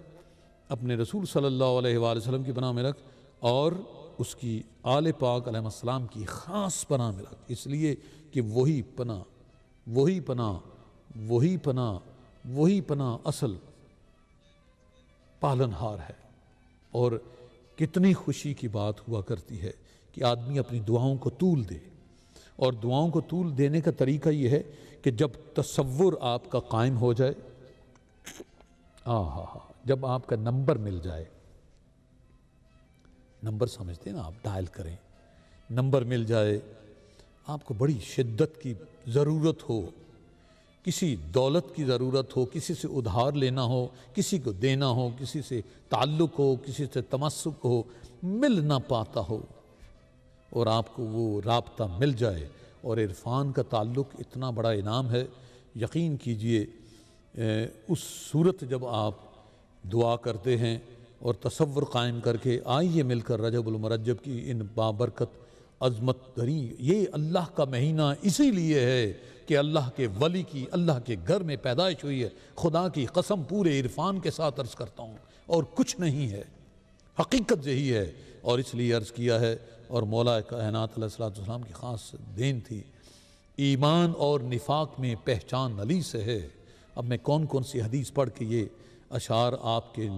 اپنے رسول صلی اللہ علیہ وآلہ وسلم کی پناہ میں رکھ، اور اس کی آل پاک علیہ السلام کی خاص پناہ میں رکھ، اس لیے کہ وہی پناہ وہی پناہ وہی پناہ وہی پناہ اصل پالنہار ہے۔ اور کتنی خوشی کی بات ہوا کرتی ہے کہ آدمی اپنی دعاؤں کو طول دے، اور دعاؤں کو طول دینے کا طریقہ یہ ہے کہ جب تصور آپ کا قائم ہو جائے، جب آپ کا نمبر مل جائے، نمبر سمجھتے ہیں نا آپ، ڈائل کریں، نمبر مل جائے، آپ کو بڑی شدت کی ضرورت ہو، کسی دولت کی ضرورت ہو، کسی سے ادھار لینا ہو، کسی کو دینا ہو، کسی سے تعلق ہو، کسی سے تمسک ہو، مل نہ پاتا ہو، اور آپ کو وہ رابطہ مل جائے، اور عرفان کا تعلق اتنا بڑا انعام ہے، یقین کیجئے اس صورت جب آپ دعا کرتے ہیں اور تصور قائم کر کے آئیے مل کر رجب المرجب کی ان بابرکت عظمت دری، یہ اللہ کا مہینہ اسی لیے ہے کہ اللہ کے ولی کی اللہ کے گھر میں پیدائش ہوئی ہے۔ خدا کی قسم پورے عرفان کے ساتھ عرض کرتا ہوں، اور کچھ نہیں ہے، حقیقت یہی ہے، اور اس لیے عرض کیا ہے، اور مولا کائنات علیہ السلام کی خاص دین تھی، ایمان اور نفاق میں پہچان علی سے ہے۔ اب میں کون کون سی حدیث پڑھ کے یہ اشعار آپ کے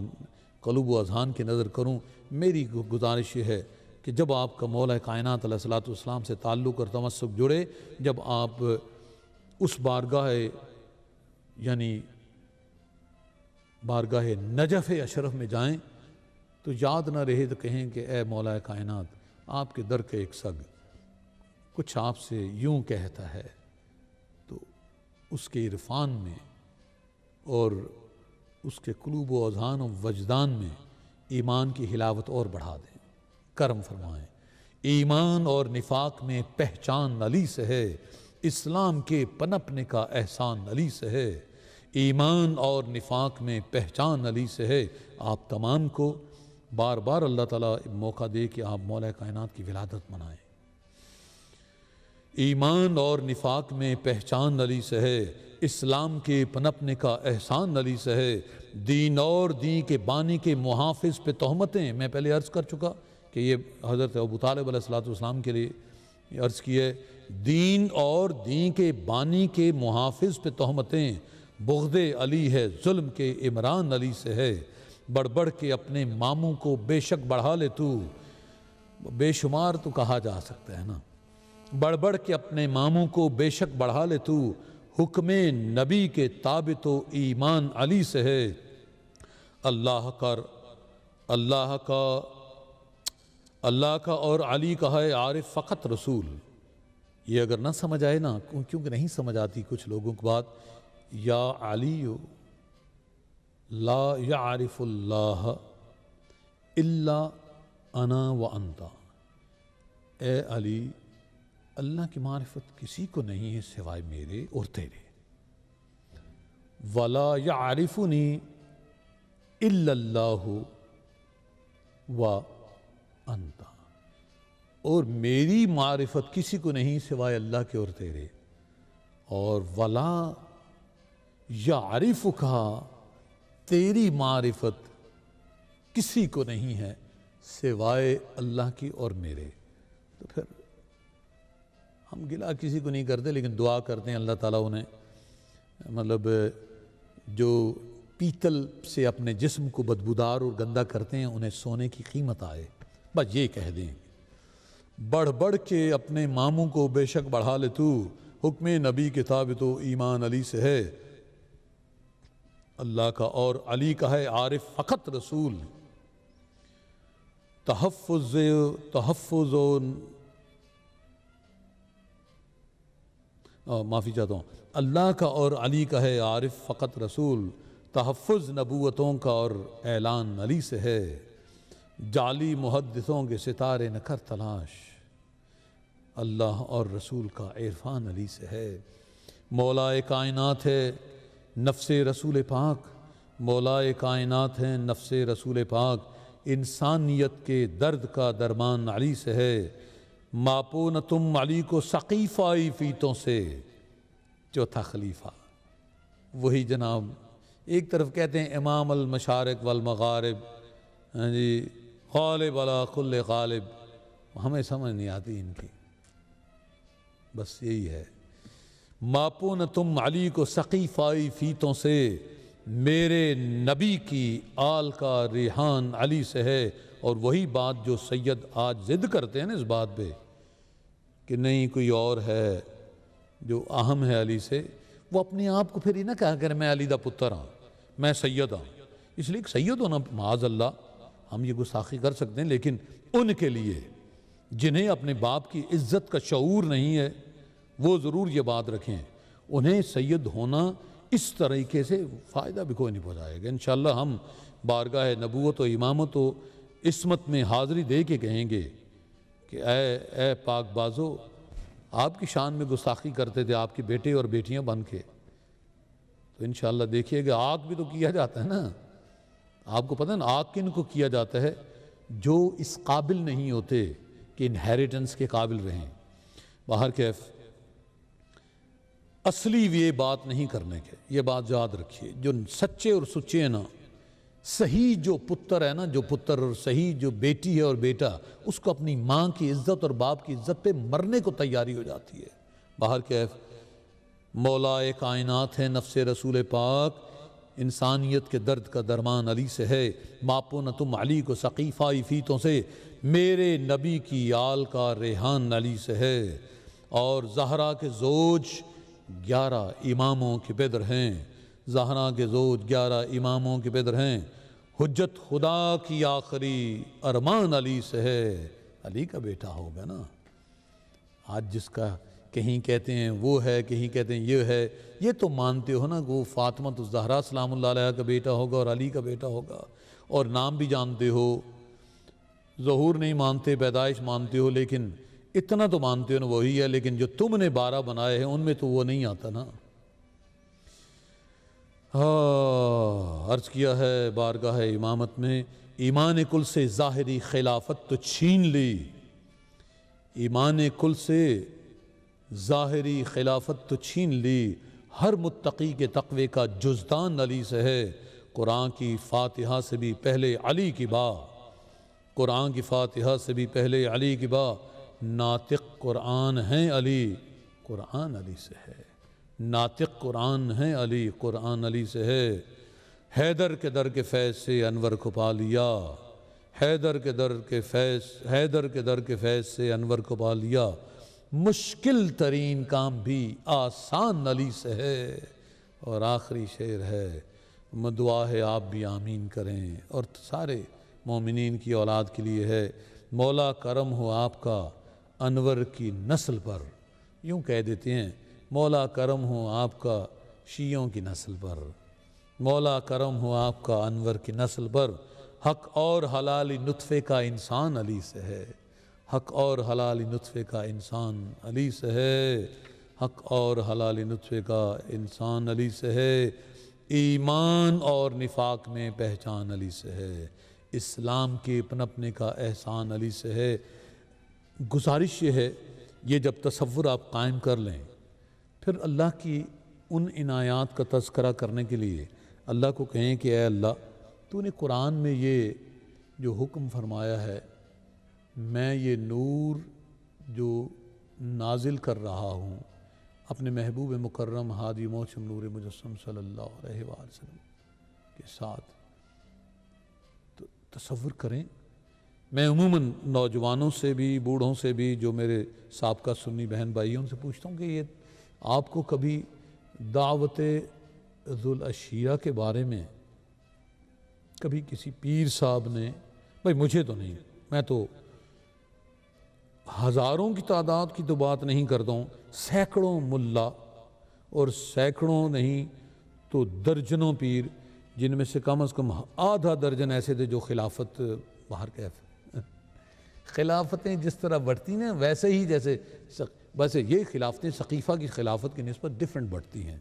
قلوب و اذہان کی نظر کروں، میری گزارش یہ ہے کہ جب آپ کا مولا کائنات علیہ السلام سے تعلق اور تمسک جڑے، جب آپ اس بارگاہ یعنی بارگاہ نجف اشرف میں جائیں تو یاد نہ رہے تو کہیں کہ اے مولا کائنات، آپ کے در کے ایک سگ کچھ آپ سے یوں کہتا ہے، تو اس کے عرفان میں اور اس کے قلوب و اذہان و وجدان میں ایمان کی حلاوت اور بڑھا دیں، کرم فرمائیں۔ ایمان اور نفاق میں پہچان علی سے ہے، اسلام کے پنپنے کا احسان علی سے ہے، ایمان اور نفاق میں پہچان علی سے ہے۔ آپ تمام کو بار بار اللہ تعالیٰ موقع دے کہ آپ مولا کائنات کی ولادت منائیں۔ ایمان اور نفاق میں پہچان علی سے ہے، اسلام کے پنپنے کا احسان علی سے ہے، دین اور دین کے بانی کے محافظ پہ تہمتیں، میں پہلے عرض کر چکا کہ یہ حضرت ابو طالب علیہ السلام کے لیے عرض کی ہے دین اور دین کے بانی کے محافظ پہ تہمتیں، بغض علی ہے ظلم کے عمران علی سے ہے، بڑھ بڑھ کے اپنے ماموں کو بے شک بڑھا لے تو، بے شمار تو کہا جا سکتا ہے نا، بڑھ بڑھ کے اپنے ماموں کو بے شک بڑھا لے تو، حکم نبی کے ثابت و ایمان علی سے ہے، اللہ کا اور علی کا ہے عارف فقط رسول۔ یہ اگر نہ سمجھ آئے نا، کیونکہ نہیں سمجھ آتی کچھ لوگوں کی بات، یا علی لا یعرف اللہ الا انا وانت، اے علی اللہ کی معرفت کسی کو نہیں ہے سوائے میرے اور تیرے، ولا یعرفنی الا اللہ وانت، اور میری معرفت کسی کو نہیں سوائے اللہ کے اور تیرے، اور ولا یعرفک، تیری معرفت کسی کو نہیں ہے سوائے اللہ کی اور میرے۔ تو پھر ہم گلہ کسی کو نہیں کرتے، لیکن دعا کرتے ہیں اللہ تعالیٰ انہیں مطلب جو پیتل سے اپنے جسم کو بدبودار اور گندہ کرتے ہیں انہیں سونے کی قیمت آئے، بس یہ کہہ دیں، بڑھ بڑھ کے اپنے ماموں کو بے شک بڑھا لے تو، حکم نبی کے ثابت و ایمان علی سے ہے، اللہ کا اور علی کا ہے عارف فقط رسول، تحفظ معافی چاہتا ہوں، اللہ کا اور علی کا ہے عارف فقط رسول، تحفظ نبوتوں کا اور اعلان علی سے ہے، جعلی محدثوں کے ستارے نہ کر تلاش، اللہ اور رسول کا عرفان علی سے ہے، مولائے کائنات ہے نفس رسول پاک، مولائے کائنات ہے نفس رسول پاک، انسانیت کے درد کا درمان علی سے ہے، ماپو نہ تم علی کو سقیفائی فیتوں سے، چوتھا خلیفہ وہی جناب، ایک طرف کہتے ہیں امام المشارق والمغارب، ہاں جی غالب علی کل غالب، ہمیں سمجھ نہیں آتی ان کی، بس یہی ہے، ماپو نہ تم علی کو سقیفائی فیتوں سے، میرے نبی کی آل کا ریحان علی سے ہے، اور وہی بات جو سید آج ضد کرتے ہیں نا اس بات پہ کہ نہیں کوئی اور ہے جو اہم ہے علی سے، وہ اپنے آپ کو پھر ہی نہ کہا کریں میں علی دا پتر ہاں، میں سید ہاں، اس لیے سید ہونا معاذ اللہ ہم یہ گستاخی کر سکتے ہیں، لیکن ان کے لیے جنہیں اپنے باپ کی عزت کا شعور نہیں ہے وہ ضرور یہ بات رکھیں، انہیں سید ہونا اس طریقے سے فائدہ بھی کوئی نہیں پہنچائے گا۔ انشاءاللہ ہم بارگاہ نبوت و امامت و عصمت میں حاضری دے کے کہیں گے کہ اے پاک بازو، آپ کی شان میں گستاخی کرتے تھے آپ کے بیٹے اور بیٹیاں بن کے، تو انشاءاللہ دیکھیے گا آگ بھی تو کیا جاتا ہے نا، آپ کو پتہ ہے نا آگ کن کو کیا جاتا ہے، جو اس قابل نہیں ہوتے کہ انہیریٹنس کے قابل رہیں۔ باہر کیف اصلی یہ بات نہیں کرنے کے، یہ بات یاد رکھیے، جو سچے اور سچے ہیں نا، صحیح جو پتر ہے نا، جو پتر اور صحیح جو بیٹی ہے اور بیٹا، اس کو اپنی ماں کی عزت اور باپ کی عزت پہ مرنے کو تیاری ہو جاتی ہے۔ باہر کیف مولائے کائنات ہے نفس رسول پاک، انسانیت کے درد کا درمان علی سے ہے، ماپو نہ تم علی کو سقیفائی فیتوں سے، میرے نبی کی آل کا ریحان علی سے ہے، اور زہرا کے زوج 11 اماموں کے پیدر ہیں، زہرا کے زوج 11 اماموں کے پیدر ہیں، حجت خدا کی آخری ارمان علی سے ہے، علی کا بیٹا ہوگا نا، آج جس کا کہیں کہتے ہیں وہ ہے، کہیں کہتے ہیں یہ ہے، یہ تو مانتے ہو نا کہ وہ فاطمہ الزہرا سلام اللہ علیہ کا بیٹا ہوگا اور علی کا بیٹا ہوگا، اور نام بھی جانتے ہو، ظہور نہیں مانتے، پیدائش مانتے ہو، لیکن اتنا تو مانتے ہو نا وہی ہے، لیکن جو تم نے 12 بنائے ہیں ان میں تو وہ نہیں آتا نا۔ عرض کیا ہے بارگاہ امامت میں، ایمان کل سے ظاہری خلافت تو چھین لی، ایمان کل سے ظاہری خلافت تو چھین لی، ہر متقی کے تقوی کا جزدان علی سے ہے، قرآن کی فاتحہ سے بھی پہلے علی کی با، قرآن کی فاتحہ سے بھی پہلے علی کی با، ناطق قرآن ہیں علی، قرآن علی سے ہے۔ ناطق قرآن ہیں علی، قرآن علی سے ہے۔ حیدر کے در کے فیض سے انور کو پا لیا، حیدر کے در کے فیض سے انور کو پا لیا، مشکل ترین کام بھی آسان علی سے ہے۔ اور آخری شعر ہے، دعا ہے آپ بھی آمین کریں، اور سارے مومنین کی اولاد کے لیے ہے، مولا کرم ہو آپ کا انور کی نسل پر۔ یوں کہہ دیتے ہیں، مولا کرم ہو آپ کا شیعوں کی نسل پر، مولا کرم ہو آپ کا انور کی نسل پر۔ حق اور حلالی نطفے کا انسان علی سے ہے، حق اور حلالی نطفے کا انسان علی سے ہے، حق اور حلالی نطفے کا انسان علی سے ہے۔ ایمان اور نفاق میں پہچان علی سے ہے، اسلام کے پنپنے کا احسان علی سے ہے۔ گزارش یہ ہے، یہ جب تصور آپ قائم کر لیں، پھر اللہ کی ان عنایات کا تذکرہ کرنے کے لیے اللہ کو کہیں کہ اے اللہ، تو نے قرآن میں یہ جو حکم فرمایا ہے، میں یہ نور جو نازل کر رہا ہوں اپنے محبوب مکرم ہادی موسم نور مجسم صلی اللہ علیہ وآلہ وسلم کے ساتھ، تو تصور کریں۔ میں عموماً نوجوانوں سے بھی، بوڑھوں سے بھی، جو میرے سابقہ سنی بہن بھائی ان سے پوچھتا ہوں کہ یہ آپ کو کبھی دعوت ذوالعشیرہ کے بارے میں کبھی کسی پیر صاحب نے، بھائی مجھے تو نہیں، میں تو ہزاروں کی تعداد کی تو بات نہیں کرتا ہوں، سینکڑوں ملا اور سینکڑوں نہیں تو درجنوں پیر، جن میں سے کم از کم آدھا درجن ایسے تھے جو خلافت باہر کیف خلافتیں جس طرح بڑھتی ہیں ویسے ہی جیسے ویسے یہ خلافتیں ثقیفہ کی خلافت کی نسبت ڈیفرنٹ بڑھتی ہیں۔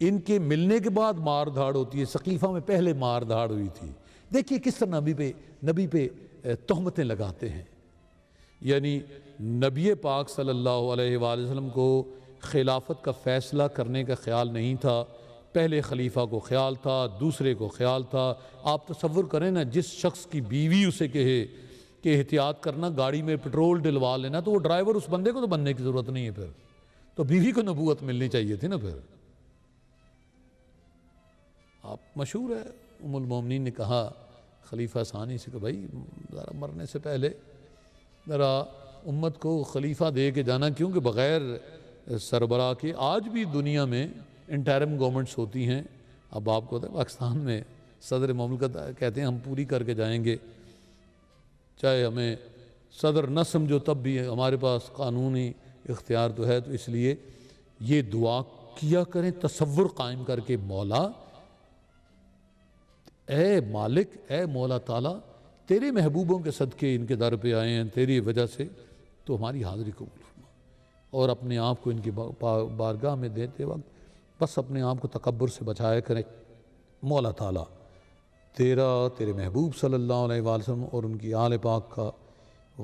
ان کے ملنے کے بعد مار دھاڑ ہوتی ہے، ثقیفہ میں پہلے مار دھاڑ ہوئی تھی۔ دیکھیے کس طرح نبی پہ تہمتیں لگاتے ہیں، یعنی نبی پاک صلی اللہ علیہ وآلہ وسلم کو خلافت کا فیصلہ کرنے کا خیال نہیں تھا، پہلے خلیفہ کو خیال تھا، دوسرے کو خیال تھا۔ آپ تصور کریں نا، جس شخص کی بیوی اسے کہے کہ احتیاط کرنا، گاڑی میں پٹرول ڈلوا لینا، تو وہ ڈرائیور اس بندے کو تو بننے کی ضرورت نہیں ہے، پھر تو بیوی کو نبوت ملنی چاہیے تھی نا۔ پھر آپ مشہور ہے، ام المومنین نے کہا خلیفہ ثانی سے کہ بھائی ذرا مرنے سے پہلے ذرا امت کو خلیفہ دے کے جانا، کیونکہ بغیر سربراہ کے آج بھی دنیا میں انٹرم گورنمنٹس ہوتی ہیں۔ اب آپ کو پاکستان میں صدر مملکت کہتے ہیں ہم پوری کر کے جائیں گے، چاہے ہمیں صدر نہ سمجھو تب بھی ہمارے پاس قانونی اختیار تو ہے۔ تو اس لیے یہ دعا کیا کریں، تصور قائم کر کے، مولا اے مالک، اے مولا تعالیٰ، تیرے محبوبوں کے صدقے ان کے در پہ آئے ہیں، تیری وجہ سے، تو ہماری حاضری قبول فرما، اور اپنے آپ کو ان کی بارگاہ میں دیتے وقت بس اپنے آپ کو تکبر سے بچایا کریں۔ مولا تعالیٰ تیرا، تیرے محبوب صلی اللہ علیہ وآلہ وسلم اور ان کی آل پاک کا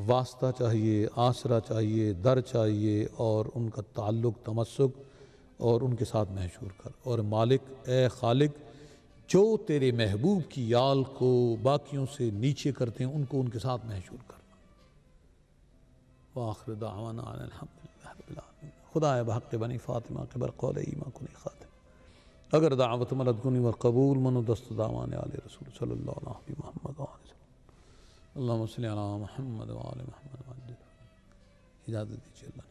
واسطہ چاہیے، آسرا چاہیے، در چاہیے، اور ان کا تعلق، تمسک، اور ان کے ساتھ محشور کر۔ اور مالک، اے خالق، جو تیرے محبوب کی آل کو باقیوں سے نیچے کرتے ہیں ان کو ان کے ساتھ محشور کرنا۔ وآخر دعوانا ان الحمدللہ رب العالمین۔ خدا بحق بنی فاطمہ قبر قول ایما کنی خاتم، اگر دعوت ملد کنی و قبول منو دست دعوان آل رسول صلی اللہ علیہ محمد وآلہ وسلم۔ اللہم صلی علی محمد وآل محمد وعجل۔ اجازت دیجیے اللہ۔